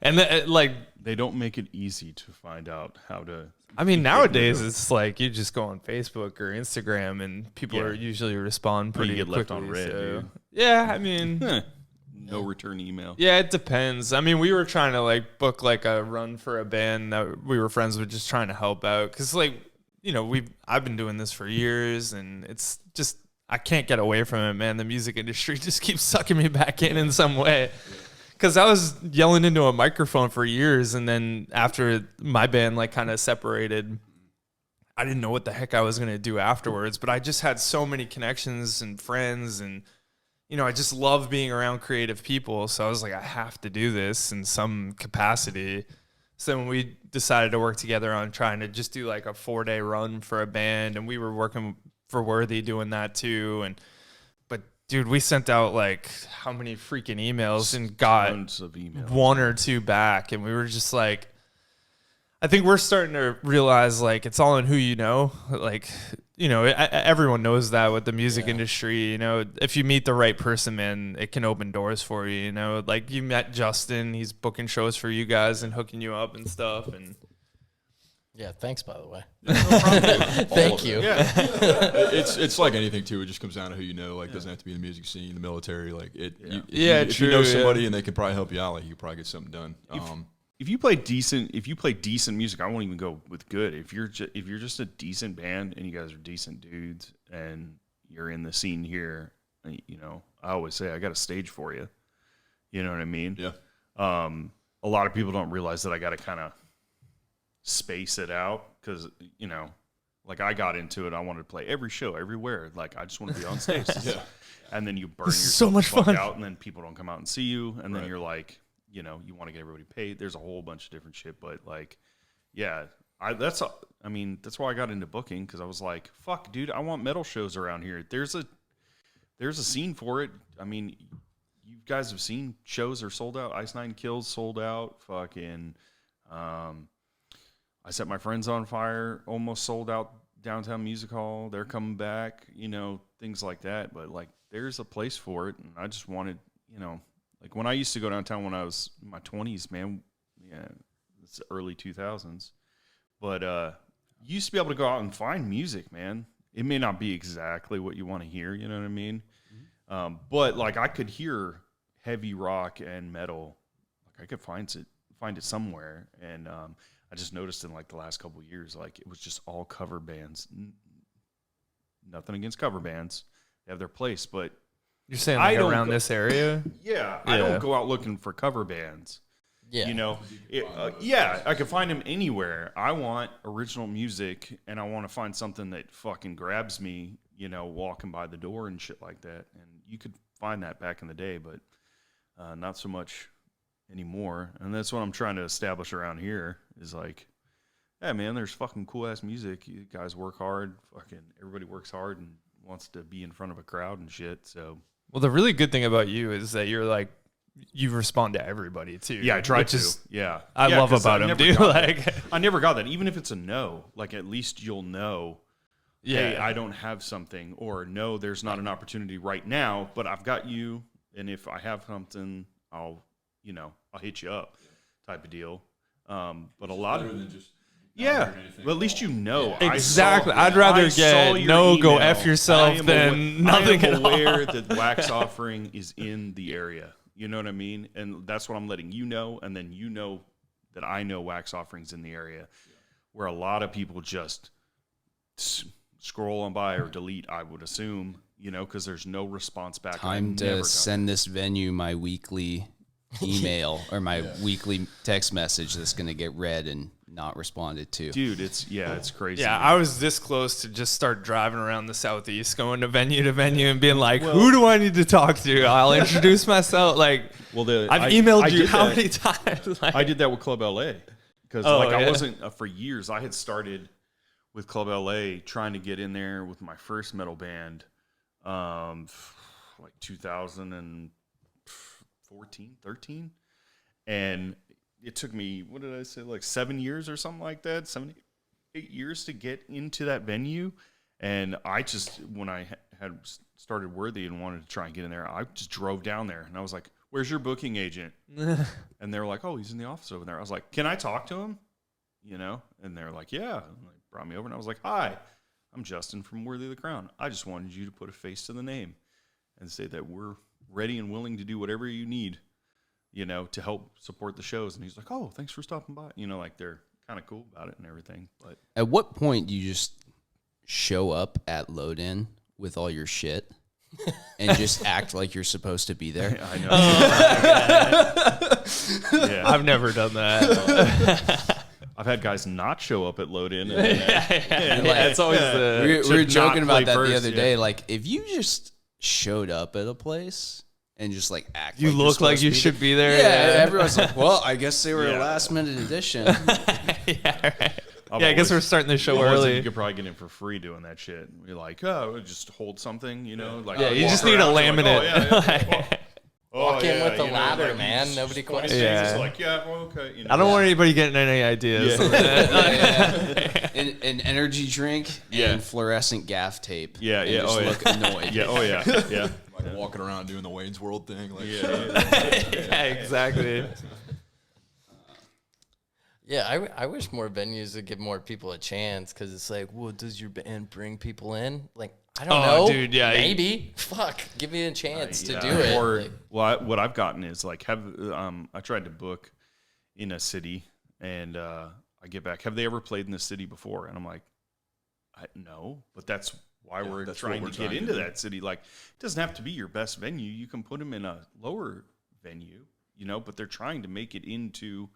and then like, They don't make it easy to find out how to. I mean, nowadays it's like you just go on Facebook or Instagram and people Yeah. are usually respond pretty get quickly. left on red, dude. Yeah, I mean, No return email. yeah, it depends. I mean, we were trying to like book like a run for a band that we were friends with, just trying to help out. Cause like, you know, I've been doing this for years and it's just, I can't get away from it, man. The music industry just keeps sucking me back in some way. Cause I was yelling into a microphone for years. And then after my band like kind of separated, I didn't know what the heck I was going to do afterwards, but I just had so many connections and friends and, you know, I just love being around creative people. So I was like, I have to do this in some capacity. So when we decided to work together on trying to just do like a 4-day run for a band, and we were working for Worthy doing that too. But dude, we sent out like how many freaking emails and got Tons of emails. 1 or 2 back. And we were just like, I think we're starting to realize like it's all in who you know. Like, you know, everyone knows that with the music industry. You know, if you meet the right person, man, it can open doors for you. You know, like you met Justin, he's booking shows for you guys and hooking you up and stuff. And Yeah, thanks, by the way. Thank Thank you. It's like anything too. It just comes down to who you know. Like, it doesn't have to be the music scene, the military. Like it. If you know somebody and they can probably help you out, like you could probably get something done. If you play decent music, I won't even go with good. If you're just a decent band and you guys are decent dudes and you're in the scene here, you know, I always say I got a stage for you. You know what I mean? Yeah. A lot of people don't realize that I got to kind of space it out because, you know, like I got into it. I wanted to play every show, everywhere. Like I just want to be on stage. And then you burn yourself so much the fuck fun out, and then people don't come out and see you, and then you're like, you know, you want to get everybody paid. There's a whole bunch of different shit, but like, yeah, that's why I got into booking, because I was like, fuck, dude, I want metal shows around here. There's a scene for it. I mean, you guys have seen shows are sold out. Ice Nine Kills sold out. Fucking, I Set My Friends on Fire almost sold out. Downtown Music Hall, they're coming back. You know, things like that. But like, there's a place for it, and I just wanted, you know. Like when I used to go downtown when I was in my 20s, man, yeah, it's the early 2000s. But you used to be able to go out and find music, man. It may not be exactly what you want to hear, you know what I mean? Mm-hmm. But like I could hear heavy rock and metal. Like I could find it somewhere. And I just noticed in like the last couple of years, like it was just all cover bands. Nothing against cover bands. They have their place, but you're saying like around this area? Yeah, I don't go out looking for cover bands. Yeah. You know, I can find them anywhere. I want original music, and I want to find something that fucking grabs me, walking by the door and shit like that. And you could find that back in the day, but not so much anymore. And that's what I'm trying to establish around here is like, yeah, man, there's fucking cool ass music. You guys work hard. Fucking everybody works hard and wants to be in front of a crowd and shit. So, well, the really good thing about you is that you're like, you respond to everybody too. Yeah, I try to. I love about him, dude. Like, I never got that. Even if it's a no, like at least you'll know. Yeah, hey, I don't have something, or no, there's not an opportunity right now, but I've got you, and if I have something, I'll hit you up, type of deal. But a lot of but at least you know. Exactly. I'd rather get no, go F yourself than nothing at all. I am aware that Wax Offering is in the area. You know what I mean? And that's what I'm letting you know, and then you know that I know Wax Offering's in the area, where a lot of people just scroll on by or delete, I would assume, because there's no response back. Time to send this venue my weekly email or my weekly text message that's going to get read and not responded to. Dude, it's crazy. Yeah, I was this close to just start driving around the Southeast, going to venue and being like, who do I need to talk to? I'll introduce myself. Like, I've emailed you how many times? Like, I did that with Club LA because I wasn't for years. I had started with Club LA trying to get in there with my first metal band, like 2014, 13, and it took me, what did I say, like 7 years or something like that, 7, 8 years to get into that venue. And I just, when I had started Worthy and wanted to try and get in there, I just drove down there and I was like, where's your booking agent? And they were like, oh, he's in the office over there. I was like, can I talk to him? And they're like, yeah. And they brought me over and I was like, hi, I'm Justin from Worthy of the Crown. I just wanted you to put a face to the name and say that we're ready and willing to do whatever you need, to help support the shows. And he's like, oh, thanks for stopping by. Like they're kind of cool about it and everything. But at what point do you just show up at load in with all your shit and just act like you're supposed to be there? I know. Yeah. I've never done that. I've had guys not show up at load in. It's always we were joking about that the other day. Like, if you just showed up at a place and just like act you like look like you should be there. Yeah, everyone's like, well, I guess they were a last minute addition. I guess we're starting the show early. You could probably get in for free doing that shit. You're like, oh, just hold something, like you just need a laminate. Walk in with the ladder, man. Nobody questions. It's like, okay. I don't want anybody getting any ideas. An energy drink and fluorescent gaff tape. Look annoyed. Yeah. Like walking around doing the Wayne's World thing. Like, Exactly. Yeah, I wish more venues would give more people a chance because it's like, well, does your band bring people in? Like, I don't know, dude. Yeah, maybe. Fuck, give me a chance to do it. Or what I've gotten is like, I tried to book in a city, and I get back. Have they ever played in the city before? And I'm like, no, but that's why we're trying to get into that city. Like, it doesn't have to be your best venue. You can put them in a lower venue, but they're trying to make it into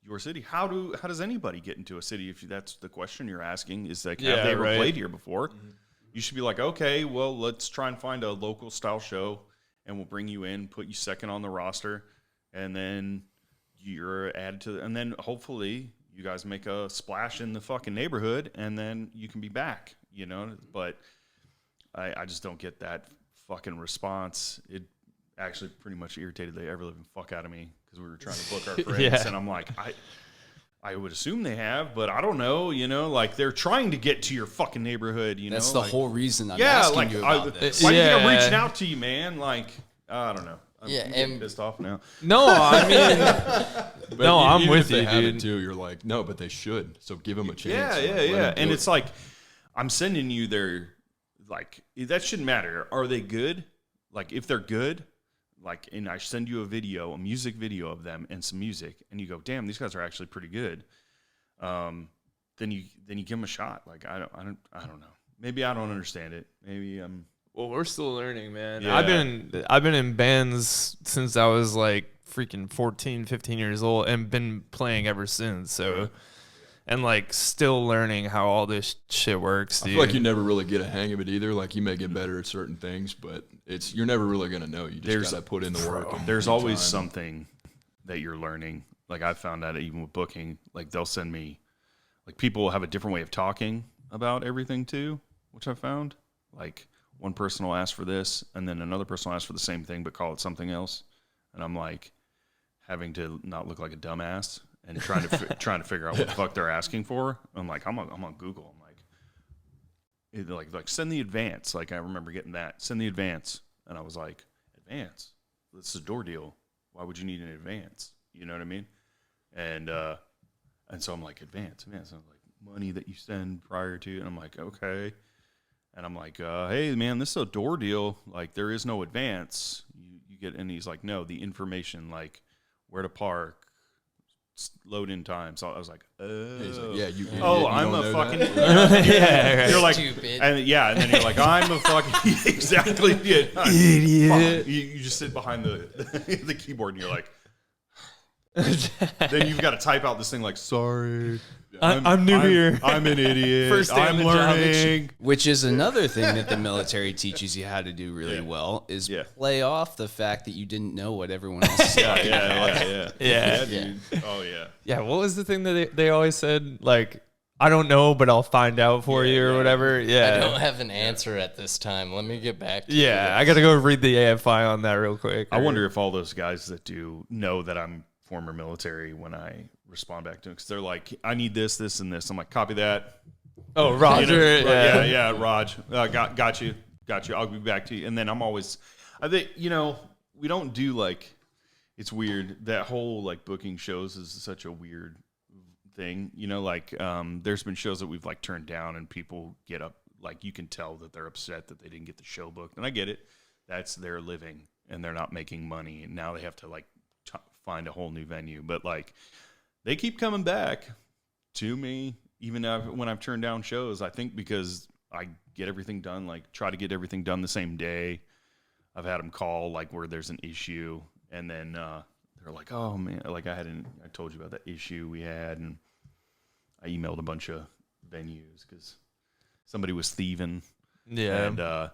your city. How does anybody get into a city if that's the question you're asking? Is like, have they ever played here before? Mm-hmm. You should be like, okay, well, let's try and find a local style show, and we'll bring you in, put you second on the roster, and then you're added to, and then hopefully you guys make a splash in the fucking neighborhood, and then you can be back, But I just don't get that fucking response. It actually pretty much irritated the ever-living fuck out of me because we were trying to book our friends, and I'm like, I would assume they have, but I don't know, like they're trying to get to your fucking neighborhood, That's the whole reason I'm asking you about this. Why do you think I'm reaching out to you, man? Like, I don't know. I'm getting pissed off now. No, I mean, I'm with you, dude. Too, you're like, no, but they should. So give them a chance. Yeah. And it's like, I'm sending you their, like, that shouldn't matter. Are they good? Like, if they're good, like, and I send you a music video of them and some music, and you go, damn, these guys are actually pretty good. Then you give them a shot. Like, I don't know. Maybe I don't understand it. Maybe Well, we're still learning, man. Yeah. I've been in bands since I was like freaking 14, 15 years old and been playing ever since. So and like still learning how all this shit works, dude. I feel like you never really get a hang of it either. Like you may get better at certain things, but you're never really gonna know. You just gotta put in the work. There's always something that you're learning. Like I found out even with booking, like they'll send me, like people have a different way of talking about everything too, which I found. Like one person will ask for this, and then another person will ask for the same thing but call it something else, and I'm like having to not look like a dumbass and trying to figure out what the fuck they're asking for. I'm like, I'm on Google. I'm like send the advance. Like I remember getting that, send the advance, and I was like, advance? This is a door deal. Why would you need an advance? You know what I mean? And so I'm like, advance. And I'm like, money that you send prior to, and I'm like, okay. And I'm like, hey man, this is a door deal. Like there is no advance. You get, and he's like, no, the information, like where to park, load in time. So I was like, oh, He's like, yeah, you. I'm a fucking Yeah, right. You're like, Stupid. and then you're like, I'm a fucking exactly idiot. You just sit behind the the keyboard and you're like, then you've got to type out this thing like, sorry, I'm new here. I'm an idiot. First day on I'm the job. learning. Which is another thing that the military teaches you how to do really well is play off the fact that you didn't know what everyone else is talking about. Yeah. Dude. Oh yeah. Yeah, what was the thing that they always said? Like, I don't know, but I'll find out for you or whatever. Yeah. I don't have an answer at this time. Let me get back to you. Yeah, I got to go read the AFI on that real quick. I wonder if all those guys that do know that I'm former military when I respond back to them, because they're like, I need this, this, and this. I'm like, copy that. Oh, Roger. Yeah, Raj. Got you. I'll be back to you. And then I'm always, I think, we don't do like, it's weird. That whole like booking shows is such a weird thing. There's been shows that we've like turned down and people get up, like you can tell that they're upset that they didn't get the show booked. And I get it. That's their living and they're not making money. And now they have to like find a whole new venue. But like, they keep coming back to me, even when I've turned down shows. I think because I get everything done, like try to get everything done the same day. I've had them call like where there's an issue, and then they're like, "Oh man, like I told you about that issue we had," and I emailed a bunch of venues because somebody was thieving. Yeah, and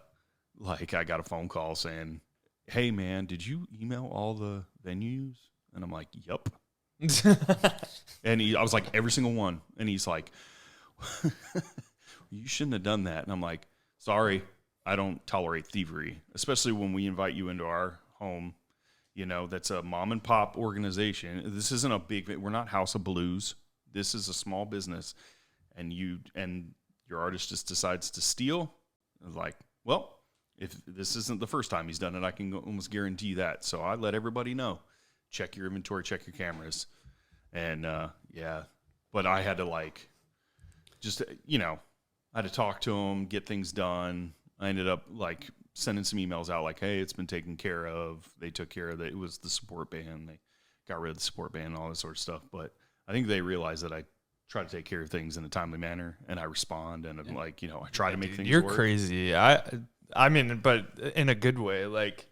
like I got a phone call saying, "Hey man, did you email all the venues?" And I'm like, "Yup." And I was like, every single one. And he's like, you shouldn't have done that. And I'm like, sorry, I don't tolerate thievery, especially when we invite you into our home. That's a mom and pop organization. This isn't a big, we're not House of Blues. This is a small business. And your artist just decides to steal. I was like, well, if this isn't the first time he's done it, I can almost guarantee that. So I let everybody know. Check your inventory, check your cameras. And, but I had to like, just, I had to talk to them, get things done. I ended up like sending some emails out like, hey, it's been taken care of. They took care of it. It was the support band. They got rid of the support band and all this sort of stuff. But I think they realized that I try to take care of things in a timely manner and I respond and I'm like, I try to make things You're work. crazy. I mean, but in a good way. Like,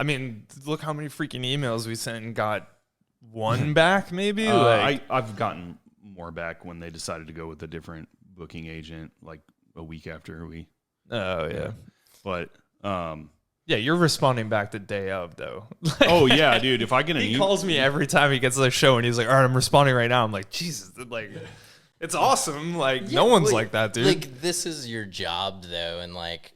I mean, look how many freaking emails we sent and got one back, maybe. I've gotten more back when they decided to go with a different booking agent, like a week after we. Oh yeah, but yeah, you're responding back the day of though. Oh yeah, dude. If I get he calls me every time he gets to the show and he's like, all right, I'm responding right now. I'm like, Jesus, like. It's awesome. Like no one's like that, dude. Like this is your job though, and like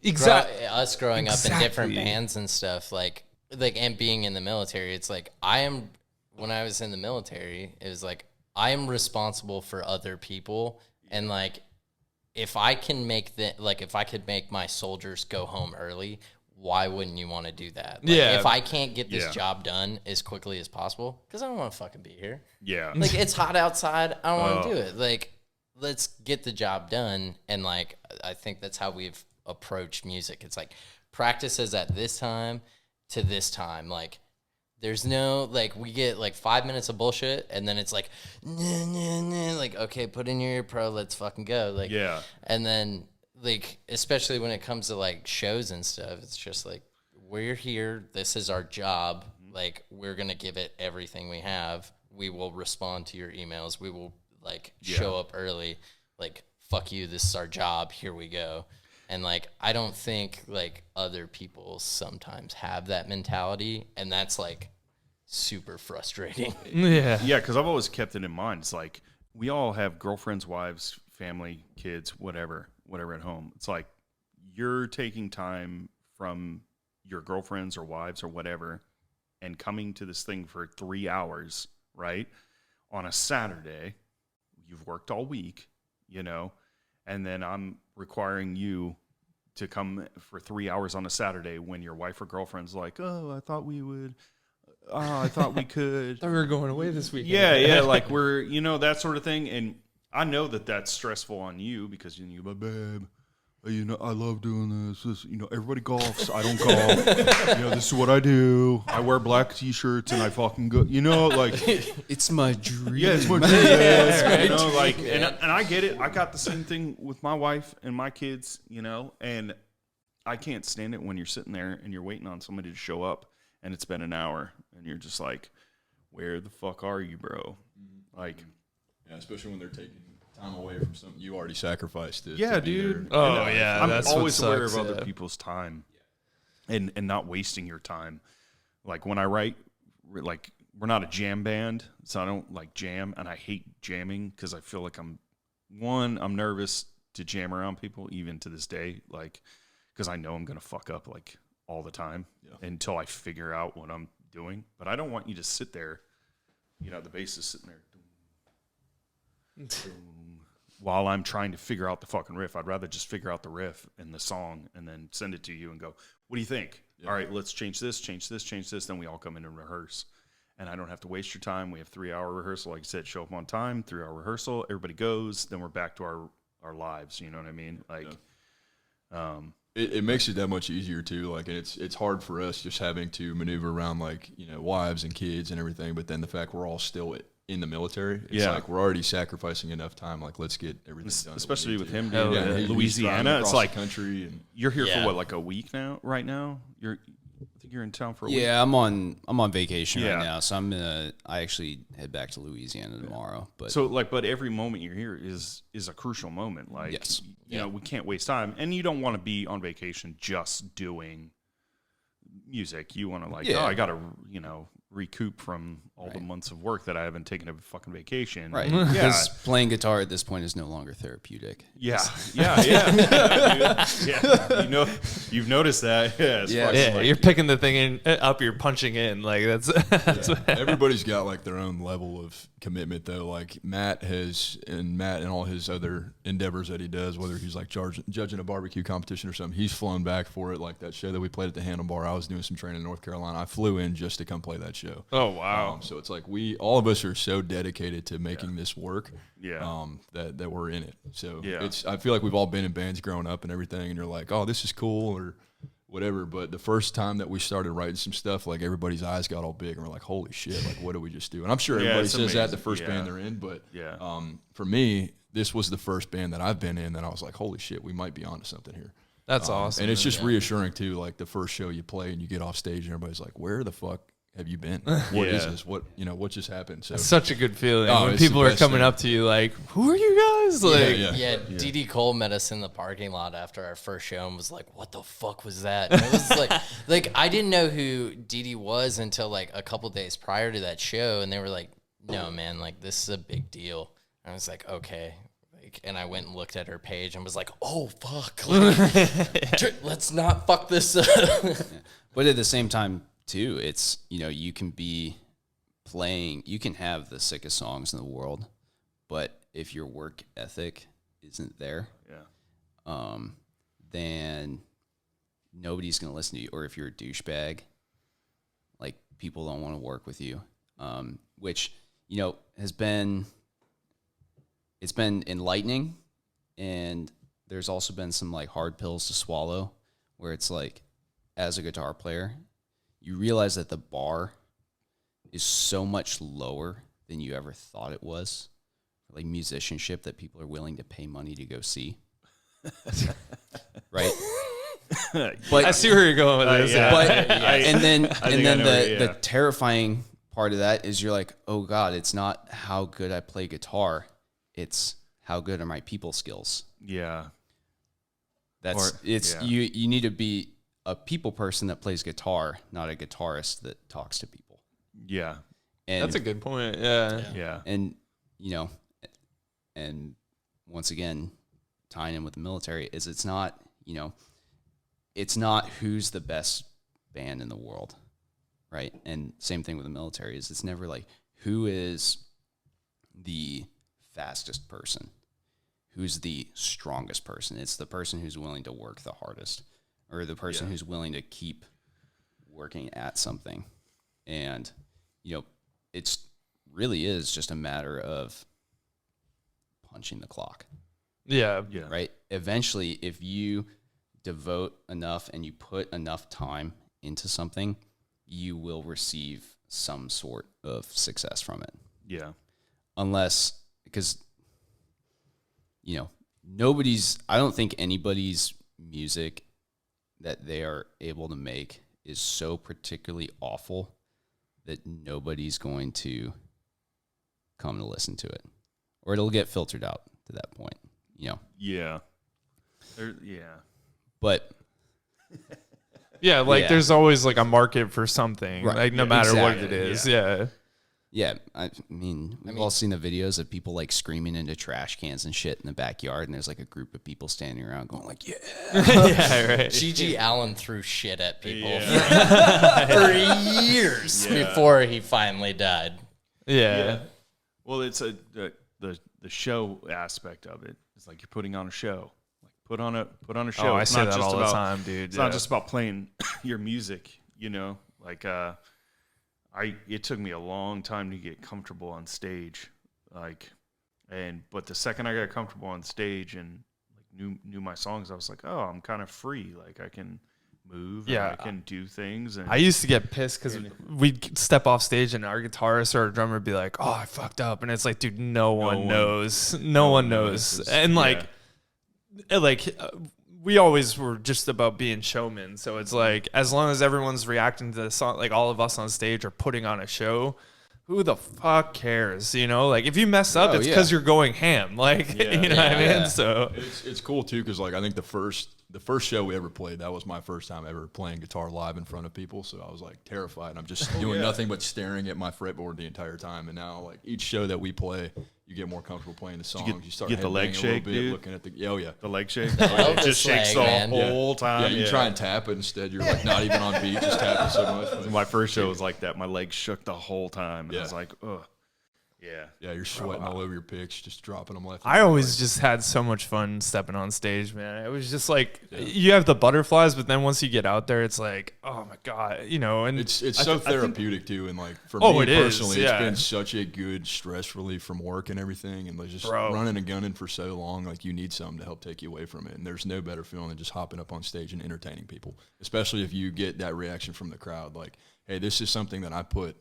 us growing up in different bands and stuff, like and being in the military, it's like when I was in the military, it was like I am responsible for other people, and like if I can if I could make my soldiers go home early, why wouldn't you want to do that? Like, if I can't get this job done as quickly as possible, because I don't want to fucking be here. Yeah. Like, it's hot outside. I don't want to do it. Like, let's get the job done. And, like, I think that's how we've approached music. It's like practices at this time to this time. Like, there's no, like, we get, like, 5 minutes of bullshit, and then it's like, like, okay, put in your ear pro, let's fucking go. Like, yeah. And then, like, especially when it comes to, like, shows and stuff, it's just like, we're here, this is our job, like, we're going to give it everything we have. We will respond to your emails. We will, like show up early, like fuck you, this is our job, here we go. And like I don't think like other people sometimes have that mentality, and that's like super frustrating. Yeah. Yeah, because I've always kept it in mind. It's like we all have girlfriends, wives, family, kids, whatever at home. It's like you're taking time from your girlfriends or wives or whatever and coming to this thing for 3 hours, right? On a Saturday, you've worked all week, you know, and then I'm requiring you to come for 3 hours on a Saturday when your wife or girlfriend's like, oh, I thought we would. Oh, I thought we could. Thought we were going away this weekend. Yeah, like we're, you know, that sort of thing. And I know that that's stressful on you because you're like, babe, you know, I love doing this. You know, everybody golfs. I don't golf. You know, this is what I do. I wear black T-shirts and I fucking go. You know, like It's my dream. yeah, it's my dream. You know, like, and I get it. I got the same thing with my wife and my kids. You know, and I can't stand it when you're sitting there and you're waiting on somebody to show up. And it's been an hour, and you're just like, where the fuck are you, bro? Like, yeah, especially when they're taking time away from something you already sacrificed. Yeah, to be dude. there. Oh, yeah. I'm that's always what aware sucks, of other people's time and not wasting your time. Like, when I write, like, we're not a jam band, so I don't, like, jam, and I hate jamming because I feel like I'm nervous to jam around people, even to this day, like, because I know I'm going to fuck up, like, all the time until I figure out what I'm doing. But I don't want you to sit there, you know, the bass is sitting there while I'm trying to figure out the fucking riff. I'd rather just figure out the riff and the song and then send it to you and go, what do you think? Yeah. All right, let's change this. Then we all come in and rehearse. And I don't have to waste your time. We have 3-hour rehearsal. Like I said, show up on time, 3-hour rehearsal. Everybody goes. Then we're back to our lives. You know what I mean? Like, It makes it that much easier too. Like, and it's hard for us just having to maneuver around, like, you know, wives and kids and everything. But then the fact we're all still in the military, it's like we're already sacrificing enough time. Like, let's get everything done. Especially with him being in Louisiana, it's like country. And you're here for what, like a week now? Right now, I think you're in town for a week. Yeah, I'm on vacation right now, so I actually head back to Louisiana tomorrow. But every moment you're here is a crucial moment. Like, you know, we can't waste time, and you don't want to be on vacation just doing music. You want to I got to, you know, recoup from all the months of work that I haven't taken a fucking vacation. Right. Because playing guitar at this point is no longer therapeutic. Yeah. You know, you've noticed that. Yeah. You're picking the thing up, you're punching in. Like that's Everybody's got like their own level of commitment though. Like Matt and all his other endeavors that he does, whether he's like judging a barbecue competition or something, he's flown back for it. Like that show that we played at the Handlebar, I was doing some training in North Carolina. I flew in just to come play that show. Oh wow. So it's like all of us are so dedicated to making this work. That we're in it. So I feel like we've all been in bands growing up and everything, and you're like, oh, this is cool or whatever. But the first time that we started writing some stuff, like everybody's eyes got all big and we're like, holy shit, like what did we just do? And I'm sure everybody says amazing. that the first band they're in, but for me, this was the first band that I've been in that I was like, holy shit, we might be onto something here. That's awesome. And it's just reassuring too, like the first show you play and you get off stage and everybody's like, where the fuck have you been? What is this? What just happened? So it's such a good feeling when people are coming up to you like, who are you guys? Like, D.D. Cole met us in the parking lot after our first show and was like, what the fuck was that? And it was like I didn't know who D.D. was until like a couple days prior to that show, and they were like, no man, like this is a big deal. And I was like, okay. And I went and looked at her page and was like, oh fuck, like, let's not fuck this up. But at the same time too, it's, you know, you can have the sickest songs in the world, but if your work ethic isn't there, then nobody's going to listen to you. Or if you're a douchebag, like people don't want to work with you, which, you know, it's been enlightening. And there's also been some like hard pills to swallow where it's like, as a guitar player, you realize that the bar is so much lower than you ever thought it was. Like musicianship that people are willing to pay money to go see. Right? But I see where you're going with this. And then the terrifying part of that is you're like, oh God, it's not how good I play guitar. It's how good are my people skills? Yeah. You need to be a people person that plays guitar, not a guitarist that talks to people. Yeah. And That's a good point. Yeah. And, and once again, tying in with the military is it's not who's the best band in the world, right? And same thing with the military is it's never like who is the fastest person, who's the strongest person. It's the person who's willing to work the hardest, or the person who's willing to keep working at something. And, it's really is just a matter of punching the clock. Yeah. Right? Eventually, if you devote enough and you put enough time into something, you will receive some sort of success from it. Yeah. Unless, because, I don't think anybody's music that they are able to make is so particularly awful that nobody's going to come to listen to it, or it'll get filtered out to that point, Yeah. But there's always like a market for something, Right. like no matter what Exactly. it is. yeah, I mean, we've all seen the videos of people like screaming into trash cans and shit in the backyard, and there's like a group of people standing around going like, yeah. Yeah, right. G.G. Allen threw shit at people Yeah. for years before he finally died. Yeah. Well, it's the show aspect of it. It's like you're putting on a show. Like put on a show. Oh, I It's say not that just all the about- time, dude. It's not just about playing your music, Like it took me a long time to get comfortable on stage, but the second I got comfortable on stage and like knew my songs, I was like, oh, I'm kind of free. Like I can move, and I can do things. And I used to get pissed because we'd step off stage and our guitarist or our drummer would be like, "Oh, I fucked up," and it's like, dude, no one knows. No one knows. And we always were just about being showmen. So it's like, as long as everyone's reacting to the song, like all of us on stage are putting on a show, who the fuck cares? Like if you mess up, it's because you're going ham. Like, what I mean? Yeah. So It's cool too, because like I think the first show we ever played, that was my first time ever playing guitar live in front of people. So I was like terrified. I'm just doing nothing but staring at my fretboard the entire time. And now like each show that we play, you get more comfortable playing the songs. You start get the leg headbanging shake, a little bit, dude? looking at the the leg shake. Elvis It just shakes leg, the man. whole time. Yeah, you try and tap it instead. You're like not even on beat, just tapping so much. But My first show was like that. My legs shook the whole time, and I Yeah. was like, ugh. Yeah. yeah, you're sweating all over your picks, just dropping them left. and I right. always just had so much fun stepping on stage, man. It was just like you have the butterflies, but then once you get out there, it's like, oh my god, and It's so therapeutic too, and like for Oh, me it is, personally, yeah. it's been such a good stress relief from work and everything, and like just Bro. running and gunning for so long, like you need something to help take you away from it, and there's no better feeling than just hopping up on stage and entertaining people, especially if you get that reaction from the crowd, like, hey, this is something that I put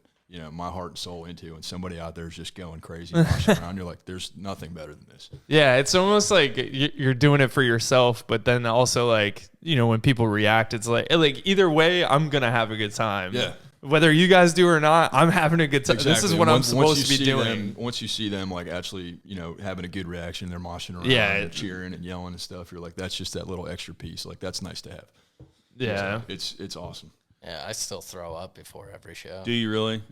my heart and soul into, and somebody out there is just going crazy and rushing around. You're like, there's nothing better than this. Yeah, it's almost like you're doing it for yourself, but then also like, when people react, it's like either way, I'm going to have a good time. Yeah. Whether you guys do or not, I'm having a good time. Exactly. This is what I'm supposed to be doing. Once you see them like actually, having a good reaction, they're moshing around, Yeah. they're cheering and yelling and stuff. You're like, that's just that little extra piece. Like that's nice to have. Yeah. It's awesome. Yeah, I still throw up before every show. Do you really?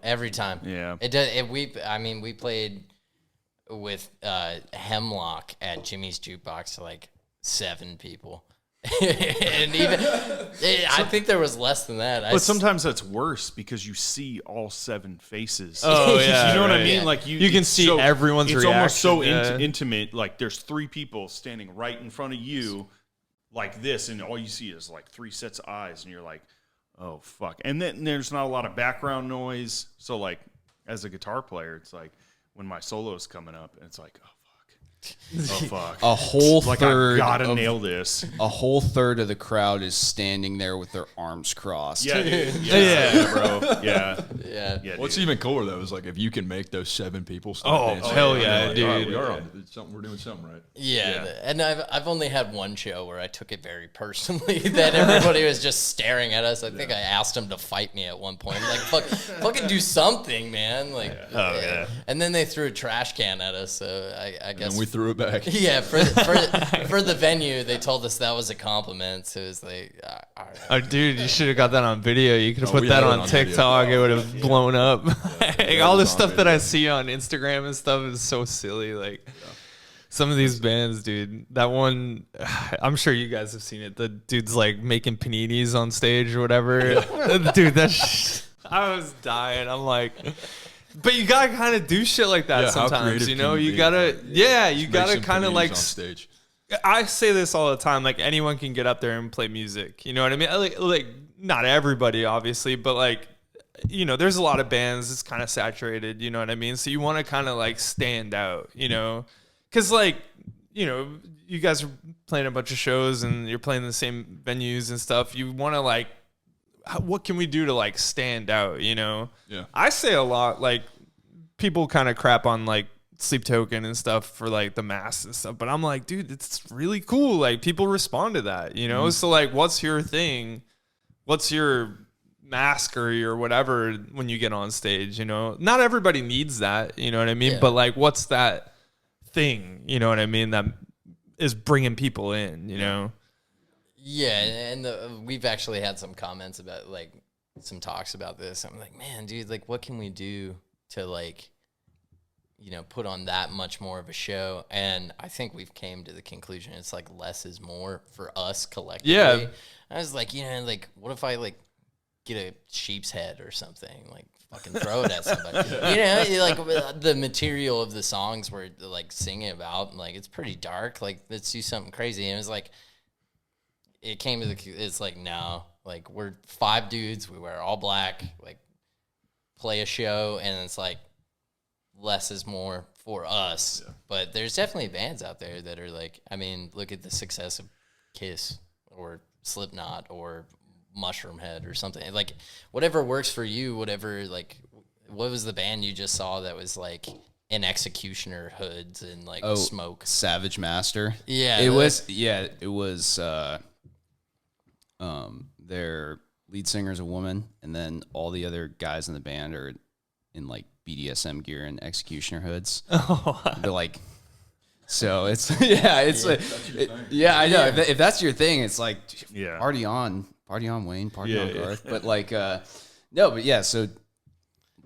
Every time. Yeah. It does. We played with Hemlock at Jimmy's Jukebox to like 7 people, and even I think there was less than that. But sometimes that's worse because you see all 7 faces. Oh, yeah, you know what I right. mean? Yeah. Like You can it's see everyone's It's almost so reaction, yeah. intimate. Like there's 3 people standing right in front of you, like this, and all you see is like 3 sets of eyes, and you're like, oh fuck. And then there's not a lot of background noise. So like as a guitar player, it's like when my solo is coming up, and it's like, oh fuck. Oh fuck! A whole Like third. I gotta nail this. A whole third of the crowd is standing there with their arms crossed. Yeah, dude. Yeah, bro. Yeah. Yeah. What's dude. even cooler though is like if you can make those 7 people Oh, start dancing. hell you're yeah, like, dude. all right, we are on. It's something, we're doing something right. Yeah, and I've only had one show where I took it very personally that everybody was just staring at us. I think I asked them to fight me at one point. Like, fucking do something, man. Like, and then they threw a trash can at us. So I guess And we threw it back. Yeah, for the venue, they told us that was a compliment. So it was like, all right. Oh, dude, you should have got that on video. You could have put we that had it on on video. TikTok. It would have blown up. Like, all the was on stuff that I video. see on Instagram and stuff is so silly. Like some of these bands, dude. That one, I'm sure you guys have seen it. The dude's like making paninis on stage or whatever. Dude, I was dying. I'm like. But you gotta kind of do shit like that Yeah, how sometimes, creative you know. can You be? gotta, you Make gotta some kind of paninis like. on stage. I say this all the time. Like anyone can get up there and play music. You know what I mean? Like not everybody, obviously, but like, you know, there's a lot of bands. It's kind of saturated. You know what I mean? So you want to kind of like stand out. You know, because like, you know, you guys are playing a bunch of shows and you're playing the same venues and stuff. You want to like, what can we do to like stand out? You know? Yeah. I say a lot like people kind of crap on like Sleep Token and stuff for like the masks and stuff, but I'm like, dude, it's really cool. Like people respond to that, you know? So like, what's your thing? What's your mask or your whatever when you get on stage, you know? Not everybody needs that, you know what I mean? Yeah. But like, what's that thing, you know what I mean? That is bringing people in, you know? Yeah, and we've actually had some comments about like some talks about this. I'm like, man, dude, like, what can we do to like, you know, put on that much more of a show? And I think we've came to the conclusion it's like less is more for us collectively. Yeah. I was like, you know, like, what if I like get a sheep's head or something, like fucking throw it at somebody? You know, like the material of the songs we're like singing about, like it's pretty dark. Like let's do something crazy. And it was like, it came to it's like, no, like we're 5 dudes, we wear all black, like play a show, and it's like less is more for us. Yeah. But there's definitely bands out there that are like, I mean, look at the success of Kiss or Slipknot or Mushroom Head or something. Like whatever works for you, whatever, like what was the band you just saw that was like in Executioner hoods and like smoke? Savage Master. Yeah. It was their lead singer's a woman, and then all the other guys in the band are in like BDSM gear and Executioner hoods. They're like, so it's I know. If that's your thing, it's like party on Wayne, party on Garth. But like no, but yeah, so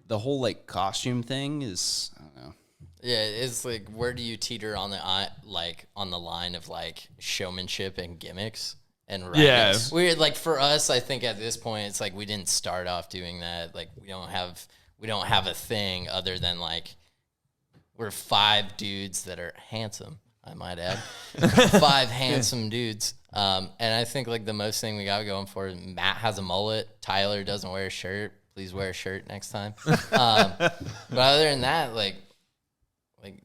the whole like costume thing is, I don't know. Yeah, it's like, where do you teeter on the line of like showmanship and gimmicks and rapping? Yeah. We're like, for us, I think at this point it's like we didn't start off doing that. Like we don't have a thing other than like we're 5 dudes that are handsome, I might add. 5 handsome dudes. And I think like the most thing we got going for is Matt has a mullet. Tyler doesn't wear a shirt. Please wear a shirt next time. But other than that, like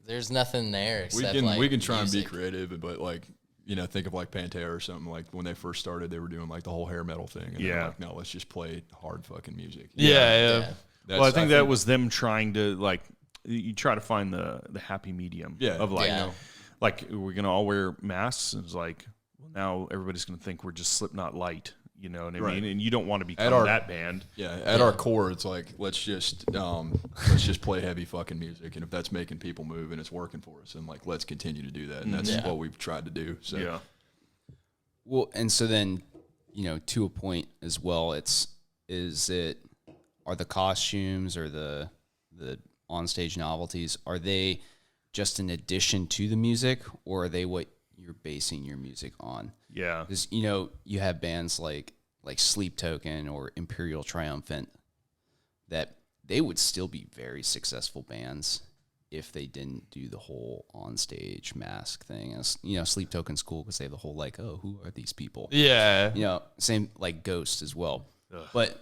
there's nothing there except We can try music. and be creative, but like, you know, think of like Pantera or something. Like when they first started, they were doing like the whole hair metal thing. And they're like, no, let's just play hard fucking music. Yeah. Well, I think that was them trying to like, you try to find the happy medium of like, like we're gonna all wear masks. And it's like, well, now everybody's gonna think we're just Slipknot light. You know what I mean? And you don't want to become that band. Yeah, at our core, it's like let's just play heavy fucking music, and if that's making people move and it's working for us, and like let's continue to do that, and that's what we've tried to do. So Well, and so then, you know, to a point as well, are the costumes or the onstage novelties, are they just an addition to the music, or are they what you're basing your music on? Yeah. Because, you know, you have bands like Sleep Token or Imperial Triumphant that they would still be very successful bands if they didn't do the whole onstage mask thing. As, you know, Sleep Token's cool because they have the whole like, oh, who are these people? Yeah. You know, same like Ghost as well. But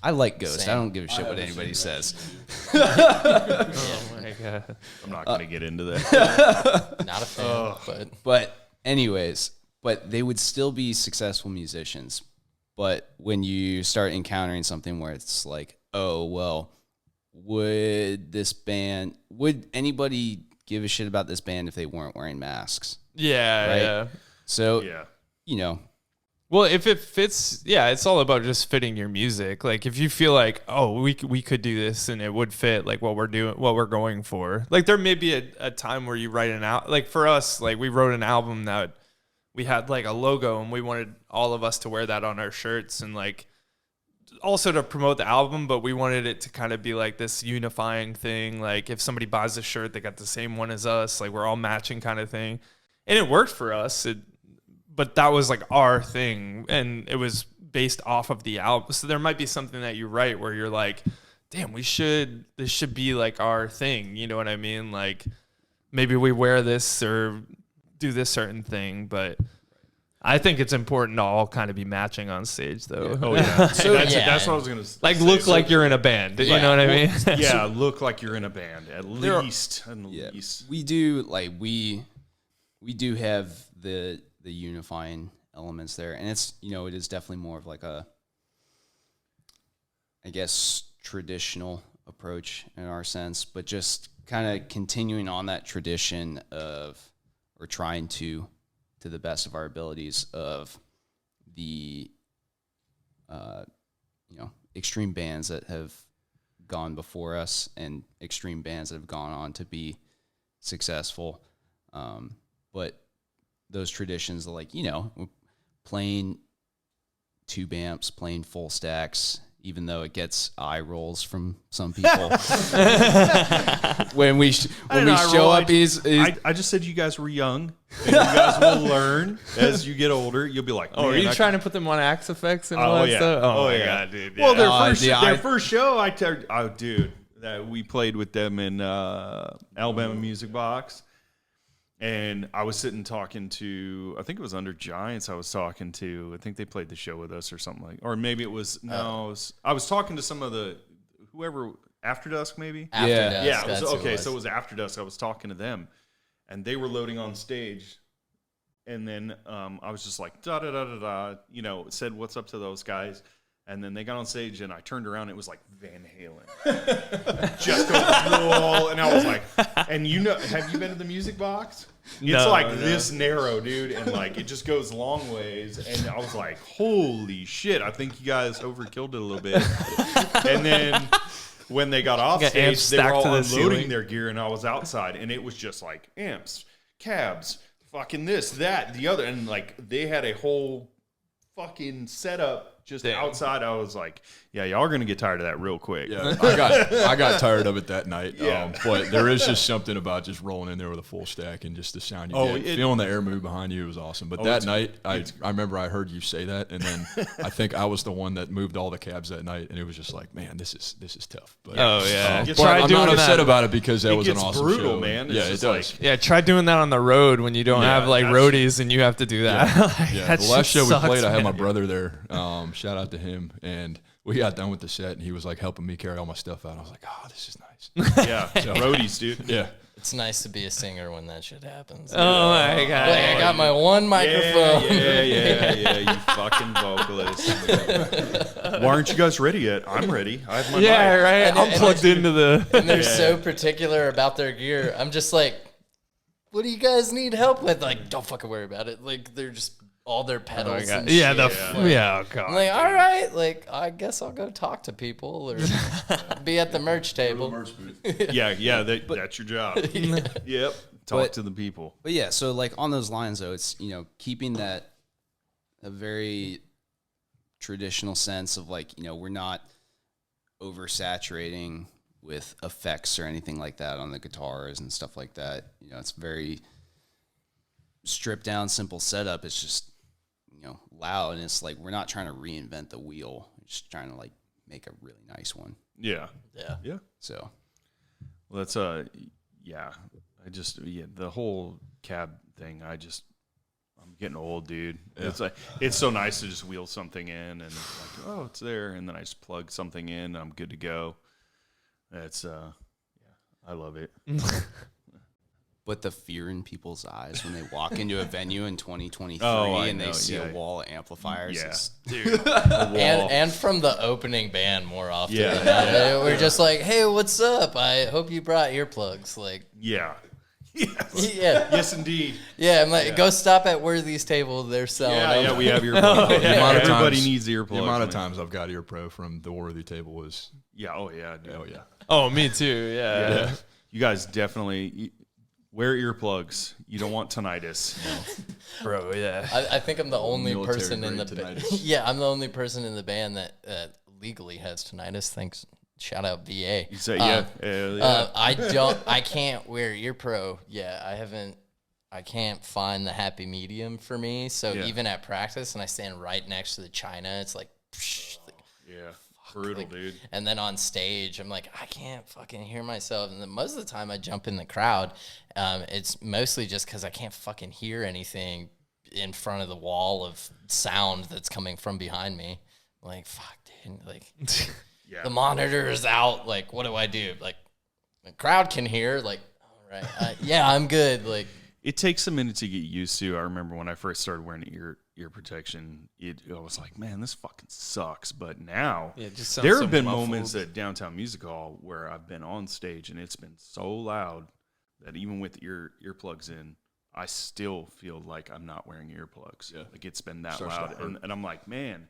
I like Ghost. Same. I don't give a shit what anybody says. Oh my god. I'm not going to get into that. Not a fan, but But anyways, they would still be successful musicians. But when you start encountering something where it's like, oh, well, would anybody give a shit about this band if they weren't wearing masks? Yeah, Right? yeah. So, Yeah. you know, Well, if it fits, yeah, it's all about just fitting your music. Like if you feel like, oh, we could do this and it would fit like what we're going for. Like there may be a time where you write an out. Like for us, like we wrote an album that we had like a logo and we wanted all of us to wear that on our shirts and like also to promote the album, but we wanted it to kind of be like this unifying thing. Like if somebody buys a shirt, they got the same one as us. Like we're all matching kind of thing. And it worked for us. But that was like our thing, and it was based off of the album. So there might be something that you write where you're like, damn, this should be like our thing. You know what I mean? Like maybe we wear this or do this certain thing, but I think it's important to all kind of be matching on stage though. Oh, yeah. So, That's what I was going to say. Like look like you're in a band. You know what I mean? Yeah, look like you're in a band, at least. we do like we do have the unifying elements there, and it's, you know, it is definitely more of like a, I guess, traditional approach in our sense, but just kind of continuing on that tradition of, or trying to the best of our abilities, of the you know, extreme bands that have gone before us and extreme bands that have gone on to be successful, but those traditions of, like, you know, playing tube amps, playing full stacks, even though it gets eye rolls from some people. when we show up, I just said you guys were young, and you guys will learn as you get older. You'll be like, Oh, are you trying to put them on Axe Effects and all Oh that yeah. stuff? Oh my yeah. god, dude. Well, Yeah. their first show, dude, that we played with them in Alabama Music Box. And I was sitting talking to, I think it was Under Giants. I think they played the show with us or something like, or maybe it was, I was talking to some of whoever, After Dusk maybe? After Dusk, Yeah, that's who it was. so it was After Dusk. I was talking to them, and they were loading on stage. And then I was just like, da-da-da-da-da, you know, said what's up to those guys. And then they got on stage, and I turned around, and it was like Van Halen. Just go wall, and I was like, and you know, have you been to the Music Box? It's like this narrow, dude, and like it just goes long ways. And I was like, holy shit, I think you guys overkilled it a little bit. And then when they got off stage, they were all unloading their gear, and I was outside, and it was just like amps, cabs, fucking this, that, the other, and like they had a whole fucking setup just outside. I was like, yeah, y'all are gonna get tired of that real quick. Yeah, I got tired of it that night. Yeah. But there is just something about just rolling in there with a full stack and just the sound you get. Feeling the air move behind you was awesome. But that night, I remember I heard you say that, and then I think I was the one that moved all the cabs that night, and it was just like, man, this is tough. But, Try I'm doing not upset that. about it because that was an gets awesome brutal, show. man. It's Yeah, it just does. like- Yeah, try doing that on the road when you don't have like roadies and you have to do that. Yeah, That the last shit show we sucks, played, I had my man. brother there. Shout out to him. And we got done with the set, and he was like helping me carry all my stuff out. I was like, oh, this is nice. Yeah, roadies, dude. Yeah. it's nice to be a singer when that shit happens. Oh my god. Like, I got my one microphone. Yeah, you fucking vocalist. Why aren't you guys ready yet? I'm ready. I have my Yeah, mic. right. I'm plugged into the. And they're so particular about their gear. I'm just like, what do you guys need help with? Like, don't fucking worry about it. Like, they're just all their pedals. And Yeah, shit. oh god. I'm like, all right, like, I guess I'll go talk to people or be at the merch table. Yeah, that's your job. Yep. Talk to the people. But yeah, so like on those lines though, it's, you know, keeping that a very traditional sense of like, you know, we're not oversaturating with effects or anything like that on the guitars and stuff like that. You know, it's very stripped down, simple setup. It's just, you know, loud, and it's like we're not trying to reinvent the wheel. We're just trying to like make a really nice one. Yeah. Yeah. So Well, that's the whole cab thing. I'm getting old, dude. It's like it's so nice to just wheel something in and like, oh, it's there, and then I just plug something in, and I'm good to go. It's I love it. But the fear in people's eyes when they walk into a venue in 2023 and they see a wall of amplifiers. Yeah. Dude. And from the opening band more often. Yeah. We're just like, hey, what's up? I hope you brought earplugs. Like, Yeah. Yes. Yeah. Yes, indeed. Yeah, I'm like, go stop at Worthy's table. They're selling them. Yeah, we have earplugs. Everybody needs earplugs. The amount of times I've got ear pro from the Worthy table is dude. oh yeah. Oh, me too. Yeah. You guys definitely wear earplugs. You don't want tinnitus. Bro, yeah. I think I'm the only Military person in the grade band. Yeah, I'm the only person in the band that legally has tinnitus. Thanks. Shout out VA. You say I can't wear ear pro. Yeah, I can't find the happy medium for me. So even at practice, and I stand right next to the china, it's like, brutal, dude. And then on stage, I'm like, I can't fucking hear myself. And then most of the time I jump in the crowd, it's mostly just because I can't fucking hear anything in front of the wall of sound that's coming from behind me. I'm like, fuck, dude. Like, the monitor is out. Like, what do I do? Like, the crowd can hear. Like, all right, I'm good. Like, it takes a minute to get used to. I remember when I first started wearing ear protection, I was like, man, this fucking sucks. But now, there have been moments at Downtown Music Hall where I've been on stage and it's been so loud that even with earplugs in, I still feel like I'm not wearing earplugs. Yeah. Like it's been that loud. And I'm like, man,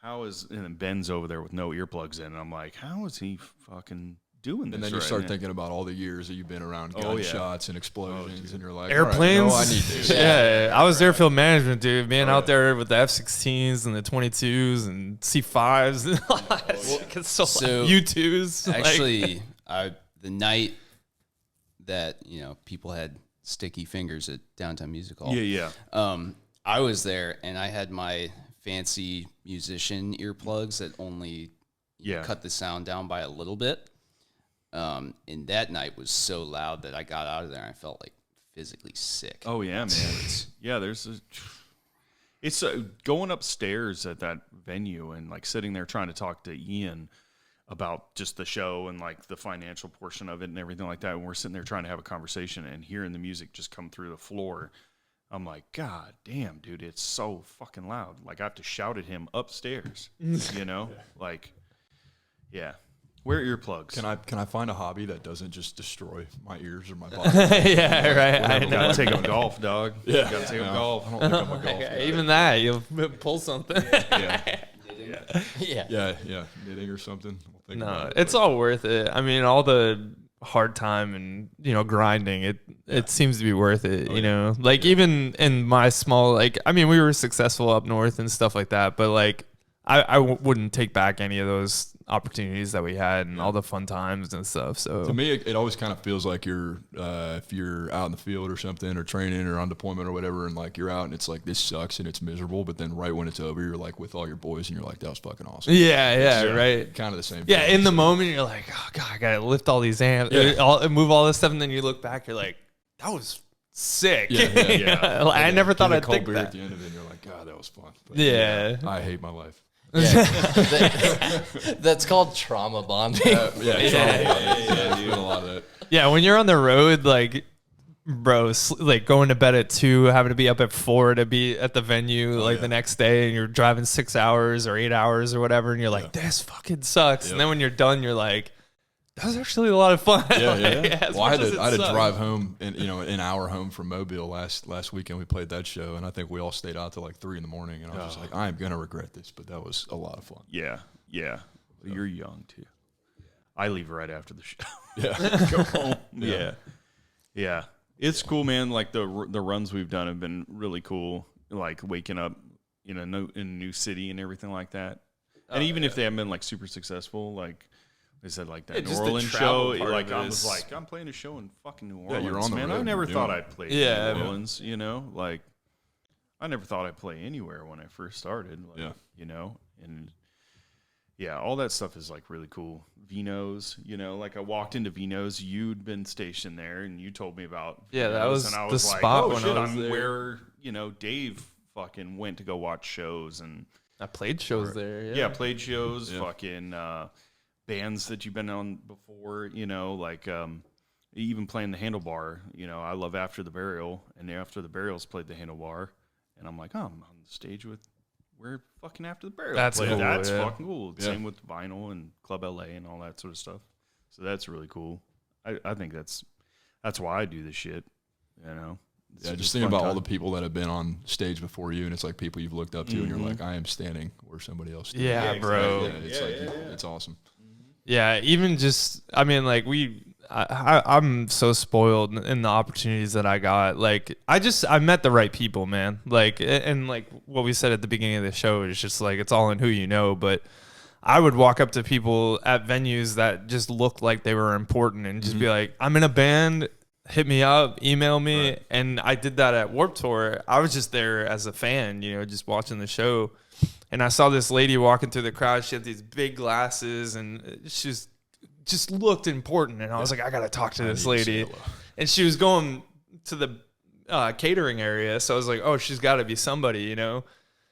and then Ben's over there with no earplugs in. And I'm like, how is he fucking doing this? And then you start thinking about all the years that you've been around gunshots and explosions, and you're like, airplanes. Right, I need this. I was there field management, dude. Being out there with the F-16s and the 22s and C5s and all that. So U2s. Actually, the night that people had sticky fingers at Downtown Music Hall. I was there and I had my fancy musician earplugs that only cut the sound down by a little bit. And that night was so loud that I got out of there and I felt like physically sick. Oh yeah, man. It's going upstairs at that venue and like sitting there trying to talk to Ian about just the show and like the financial portion of it and everything like that. And we're sitting there trying to have a conversation and hearing the music just come through the floor. I'm like, God damn, dude, it's so fucking loud. Like I have to shout at him upstairs, like, yeah. Wear earplugs. Can I find a hobby that doesn't just destroy my ears or my body? I know. Gotta take them golf, dog. Yeah, gotta take them golf. I don't think I'm a golfer. Even that, you'll pull something. Knitting or something. No, it's all worth it. I mean, all the hard time and grinding, it seems to be worth it. Like even in my small, like I mean, we were successful up north and stuff like that, but like I wouldn't take back any of those opportunities that we had and all the fun times and stuff. So to me, it always kind of feels like you're if you're out in the field or something or training or on deployment or whatever, and like you're out and it's like this sucks and it's miserable, but then right when it's over, you're like with all your boys and you're like, that was fucking awesome. Right. Kind of the same. Yeah, in the moment you're like, oh god, I gotta lift all these amps, move all this stuff, and then you look back, you're like, that was sick. I never thought I'd think that. At the end of it, and you're like, God, that was fun. But I hate my life. That's called trauma bonding. Doing a lot of that. Yeah, when you're on the road, like, bro, like going to bed at 2, having to be up at 4 to be at the venue the next day, and you're driving 6 hours or 8 hours or whatever, and you're like, this fucking sucks. And then when you're done, you're like, that was actually a lot of fun. Well, I had to drive home, and an hour home from Mobile last weekend. We played that show, and I think we all stayed out till like 3 a.m. And I was just like, I am gonna regret this, but that was a lot of fun. Yeah. You're young too. I leave right after the show. Go home. Yeah. It's cool, man. Like the runs we've done have been really cool. Like waking up in a new city and everything like that. And even if they haven't been like super successful, like. They said like that New Orleans show, like I was like, I'm playing a show in fucking New Orleans, you're on the man. road. I never thought I'd play in New Orleans, like I never thought I'd play anywhere when I first started, and yeah, all that stuff is like really cool. Vino's, you know, like I walked into Vino's, you'd been stationed there, and you told me about Yeah, that Vino's, was and I the was like, spot oh when shit, I was I'm there. where, you know, Dave fucking went to go watch shows, and I played shows there. yeah, played shows, fucking bands that you've been on before, you know, like even playing the Handlebar. You know, I love After the Burial, and After the Burial's played the Handlebar, and I'm like, oh, I'm on the stage with where fucking After the Burial. That's played. cool, That's yeah. fucking cool. Same with Vinyl and Club LA and all that sort of stuff. So that's really cool. I think that's why I do this shit. You know. Yeah, just thinking about all the people that have been on stage before you, and it's like people you've looked up to, and you're like, I am standing where somebody else stood. Yeah, bro. Yeah, it's awesome. Yeah, even just, I mean, like I'm so spoiled in the opportunities that I got. Like I met the right people, man. Like, and like what we said at the beginning of the show is just like, it's all in who you know. But I would walk up to people at venues that just looked like they were important and just be like, I'm in a band, hit me up, email me. Right. And I did that at Warped Tour. I was just there as a fan, you know, just watching the show. And I saw this lady walking through the crowd. She had these big glasses, and she just looked important. And I was like, I got to talk to this lady. And she was going to the catering area. So I was like, oh, she's got to be somebody, you know.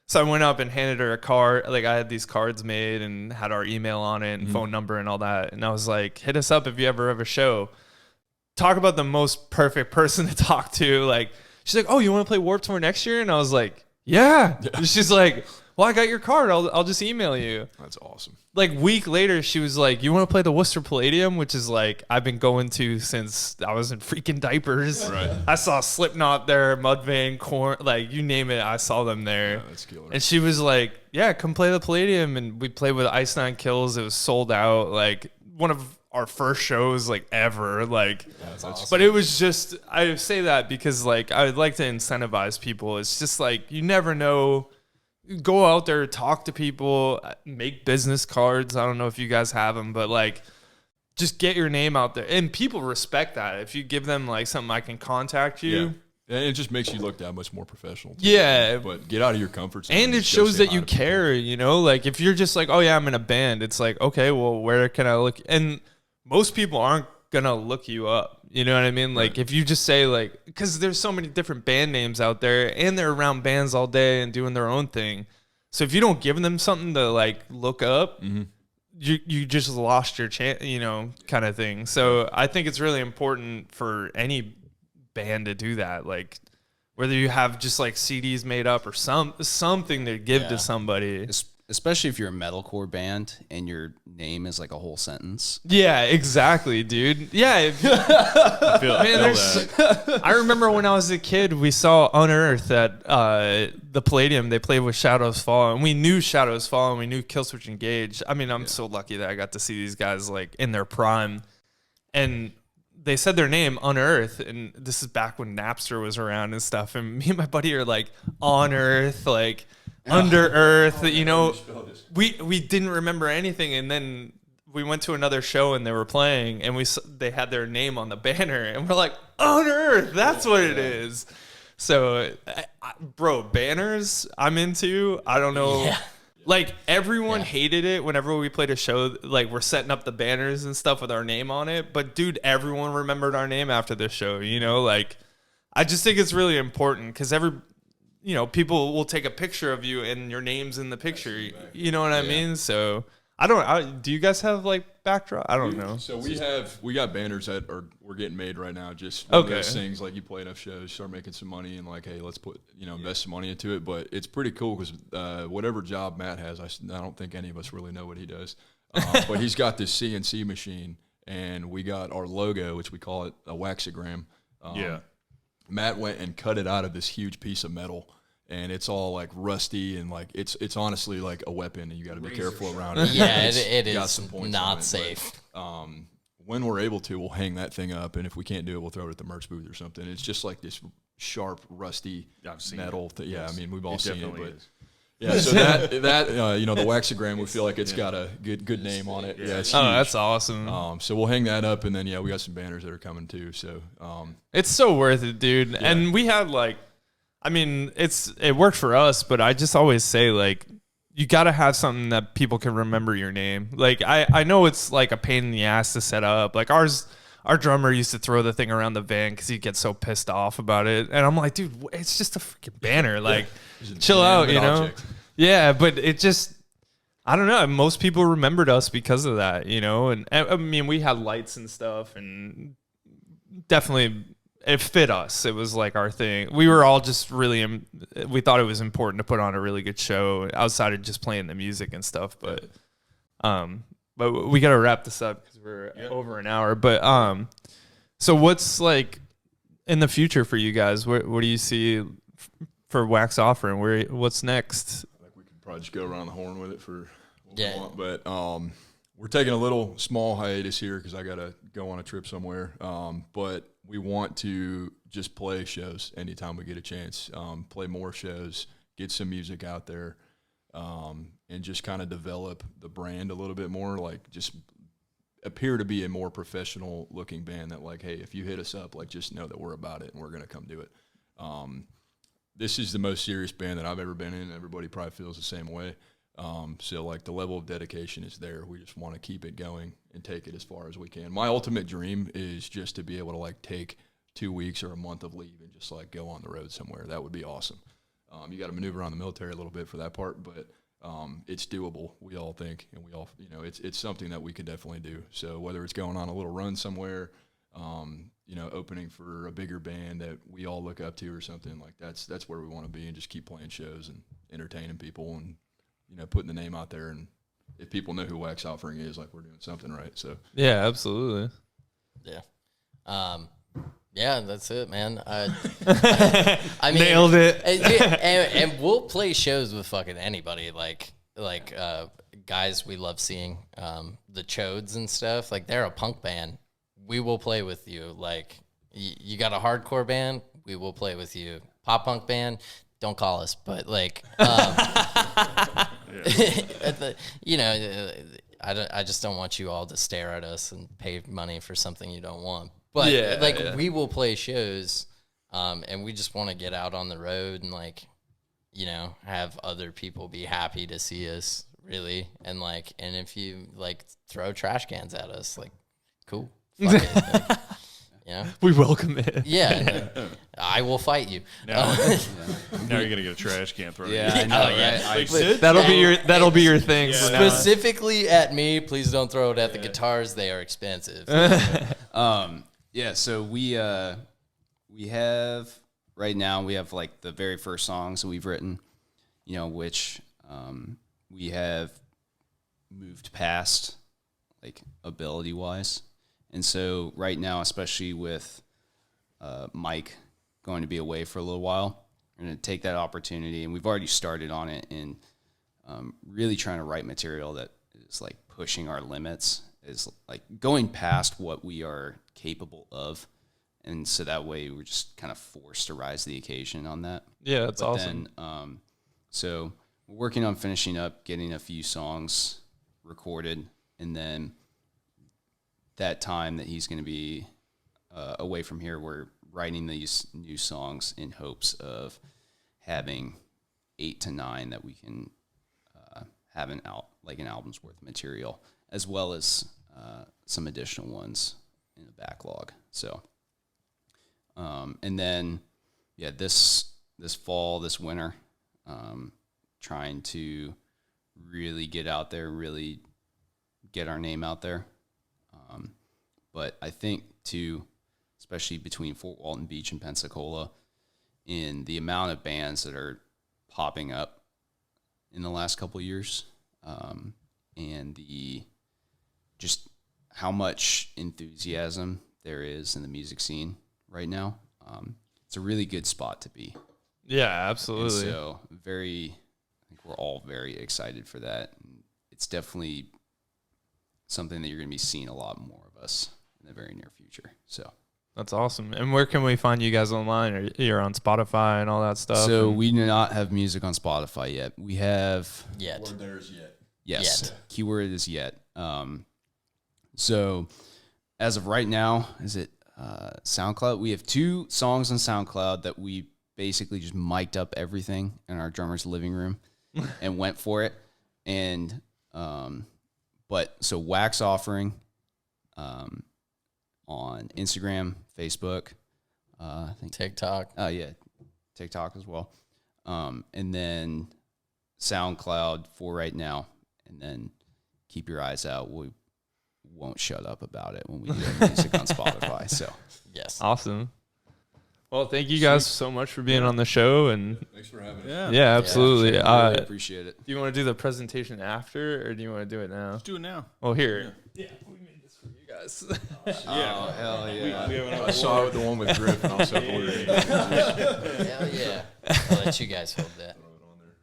So I went up and handed her a card. Like, I had these cards made and had our email on it and phone number and all that. And I was like, hit us up if you ever have a show. Talk about the most perfect person to talk to. Like, she's like, oh, you want to play Warped Tour next year? And I was like, yeah. And she's like, well, I got your card. I'll just email you. That's awesome. Like, week later, she was like, you want to play the Worcester Palladium, which is like, I've been going to since I was in freaking diapers. Right. I saw Slipknot there, Mudvayne, Korn, like, you name it, I saw them there. Yeah, that's killer. And she was like, yeah, come play the Palladium. And we played with Ice Nine Kills. It was sold out. Like, one of our first shows, like, ever. Like, that's awesome. But it was just, I say that because, like, I would like to incentivize people. It's just like, you never know. Go out there, talk to people, make business cards. I don't know if you guys have them, but like, just get your name out there. And people respect that. If you give them like something, I can contact you. Yeah. And it just makes you look that much more professional. Too, yeah. But get out of your comfort zone. And it shows that you care, you know? Like, if you're just like, oh yeah, I'm in a band, it's like, okay, well, where can I look? And most people aren't going to look you up. You know what I mean? Like, if you just say, like, because there's so many different band names out there, and they're around bands all day and doing their own thing. So if you don't give them something to, like, look up, you just lost your chance, you know, kind of thing. So I think it's really important for any band to do that. Like, whether you have just, like, CDs made up or something to give to somebody. Especially if you're a metalcore band and your name is like a whole sentence. Yeah, exactly, dude. Yeah. I remember when I was a kid, we saw Unearth at the Palladium. They played with Shadows Fall, and we knew Shadows Fall, and we knew Killswitch Engage. I mean, I'm so lucky that I got to see these guys like in their prime. And they said their name, Unearth, and this is back when Napster was around and stuff. And me and my buddy are like, On Earth, like, Under Earth, you know, we didn't remember anything, and then we went to another show and they were playing, and they had their name on the banner, and we're like, On Earth, that's what it is. So, bro, banners I'm into. I don't know. Yeah. Like, everyone hated it whenever we played a show. Like, we're setting up the banners and stuff with our name on it, but dude, everyone remembered our name after the show. You know, like, I just think it's really important because you know, people will take a picture of you and your name's in the picture. You know what I mean? So do you guys have like backdrop? I don't know. So we got banners that we're getting made right now. Just one of those things, like, you play enough shows, start making some money, and like, hey, let's put, you know, invest some money into it. But it's pretty cool because whatever job Matt has, I don't think any of us really know what he does. But he's got this CNC machine, and we got our logo, which we call it a waxogram. Matt went and cut it out of this huge piece of metal, and it's all like rusty, and like it's honestly like a weapon, and you got to be careful around it. Yeah, it is not safe. But, when we're able to, we'll hang that thing up, and if we can't do it, we'll throw it at the merch booth or something. It's just like this sharp, rusty metal. Yeah, I mean, we've all seen it, but is. Yeah, so that you know, the waxogram, we feel like it's got a good name on it. Yeah, it's huge. Oh, that's awesome. So we'll hang that up, and then we got some banners that are coming too. So it's so worth it, dude. Yeah. And we had like, I mean, it worked for us, but I just always say, like, you got to have something that people can remember your name. Like I know it's like a pain in the ass to set up. Like our drummer used to throw the thing around the van because he'd get so pissed off about it. And I'm like, dude, it's just a freaking banner. Like, chill out, you know? Object. Yeah, but it just, I don't know. Most people remembered us because of that, you know? And I mean, we had lights and stuff, and definitely it fit us. It was like our thing. We were all just really, we thought it was important to put on a really good show outside of just playing the music and stuff. But we got to wrap this up because we're over an hour. But so what's like in the future for you guys? What do you see for Wax Offering? What's next? I think we could probably just go around the horn with it for what we want. But we're taking a little small hiatus here because I got to go on a trip somewhere. But we want to just play shows anytime we get a chance, play more shows, get some music out there, and just kind of develop the brand a little bit more, like just appear to be a more professional looking band that like, hey, if you hit us up, like just know that we're about it and we're going to come do it. This is the most serious band that I've ever been in. Everybody probably feels the same way. So like the level of dedication is there. We just want to keep it going and take it as far as we can. My ultimate dream is just to be able to like take 2 weeks or a month of leave and just like go on the road somewhere. That would be awesome. You got to maneuver around the military a little bit for that part, but it's doable, we all think, and we all, you know, it's something that we could definitely do. So whether it's going on a little run somewhere, you know, opening for a bigger band that we all look up to or something, like that's where we want to be, and just keep playing shows and entertaining people and, you know, putting the name out there. And if people know who Wax Offering is, like we're doing something right. So yeah, absolutely. Yeah. Yeah, that's it, man. I mean, nailed it. And we'll play shows with fucking anybody, like guys we love seeing, the Chodes and stuff. Like they're a punk band. We will play with you. Like you got a hardcore band, we will play with you. Pop punk band, don't call us. But like, you know, I just don't want you all to stare at us and pay money for something you don't want. But we will play shows, and we just want to get out on the road and like, you know, have other people be happy to see us, really. And like, and if you like throw trash cans at us, like, cool, fuck it. Like, you know? We welcome it. Yeah, I will fight you. Now you're gonna get a trash can thrown. Yeah, I know. That'll be your thing. Yeah. Specifically at me, please don't throw it at the guitars. They are expensive. Yeah, so we have right now we have like the very first songs that we've written, you know, which we have moved past like ability wise. And so right now, especially with Mike going to be away for a little while, we're going to take that opportunity, and we've already started on it, and really trying to write material that is like pushing our limits, is like going past what we are capable of. And so that way we're just kind of forced to rise to the occasion on that. Yeah, that's awesome. Then, so we're working on finishing up, getting a few songs recorded, and then that time that he's going to be away from here, we're writing these new songs in hopes of having 8 to 9 that we can have an album's worth of material, as well as some additional ones in the backlog. So, and then, yeah, this fall, this winter, trying to really get out there, really get our name out there. But I think too, especially between Fort Walton Beach and Pensacola, in the amount of bands that are popping up in the last couple of years, and the just how much enthusiasm there is in the music scene right now, it's a really good spot to be. Yeah, absolutely. And so I think we're all very excited for that. It's definitely something that you're going to be seeing a lot more of us in the very near future. So that's awesome. And where can we find you guys online? You're on Spotify and all that stuff? So we do not have music on Spotify yet. We have... Yet. Keyword there is yet. Yes. Yet. Keyword is yet. So as of right now, is it SoundCloud? We have 2 songs on SoundCloud that we basically just mic'd up everything in our drummer's living room and went for it. And but so wax offering on Instagram, Facebook, I think TikTok. Oh yeah, TikTok as well. And then SoundCloud for right now. And then keep your eyes out. We won't shut up about it when we do our music on Spotify. So Yes. Awesome. Well, thank you guys so much for being on the show, and Thanks for having us. yeah, absolutely. I really appreciate it. Do you want to do the presentation after, or do you want to do it now? Let's do it now. Well, here. Yeah, we made this for you guys. Oh, hell yeah. I saw the one with Griff, and I was so Hell yeah. I'll let you guys hold that.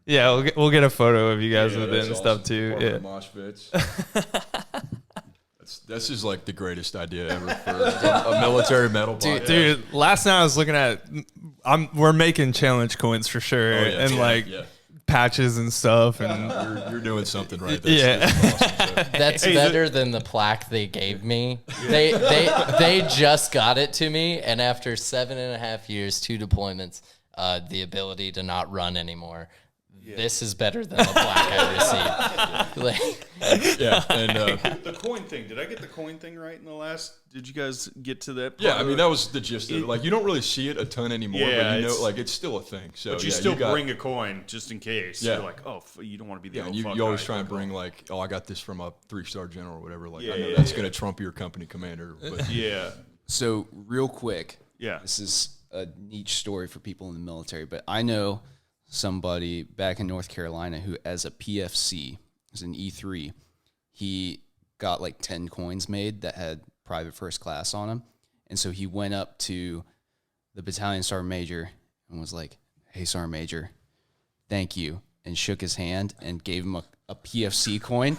Yeah, we'll get a photo of you guys with it and stuff too. Yeah. Mosh fits. This is like the greatest idea ever for a military metal podcast. Dude, last night I was looking at, we're making challenge coins for sure, and patches and stuff, and you're doing something right. That's awesome. That's better than the plaque they gave me. They just got it to me, and after 7.5 years, 2 deployments, the ability to not run anymore. This is better than the plaque I received. And the coin thing. Did I get the coin thing right in the last? Did you guys get to that part? Yeah, I mean that was the gist of it. Like you don't really see it a ton anymore, but you know, like it's still a thing. So but you still bring a coin just in case. Yeah. You're like, oh, you don't want to be the you always try and bring like, oh, I got this from a 3-star general or whatever. Like I know that's gonna trump your company commander. But So real quick, yeah, this is a niche story for people in the military, but I know somebody back in North Carolina who, as a PFC, as an E3, he got like 10 coins made that had private first class on them. And so he went up to the battalion sergeant major and was like, hey, sergeant major, thank you. And shook his hand and gave him a PFC coin.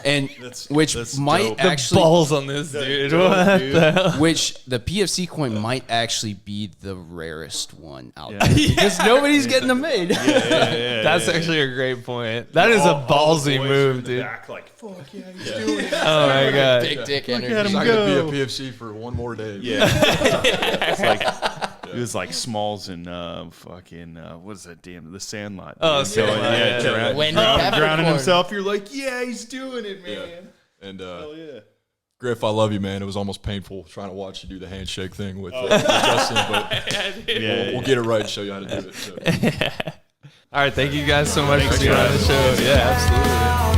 And which might dope. actually the balls on this dude. What the hell? Which the PFC coin might actually be the rarest one out there because nobody's getting them made. That's actually a great point. That is a ballsy move, dude. Back, like, fuck yeah, he's doing it. Oh my god, big dick energy. He's not gonna be a PFC for one more day. Yeah, it's like it was like Smalls and fucking what is that? Damn, the Sandlot. Oh, Sandlot. Drowning himself. You're like, yeah, he's doing it, man. Yeah. And hell yeah. Griff, I love you, man. It was almost painful trying to watch you do the handshake thing with Justin, but we'll get it right and show you how to do it. So. All right, thank you guys so much for being on the show. Yeah, absolutely.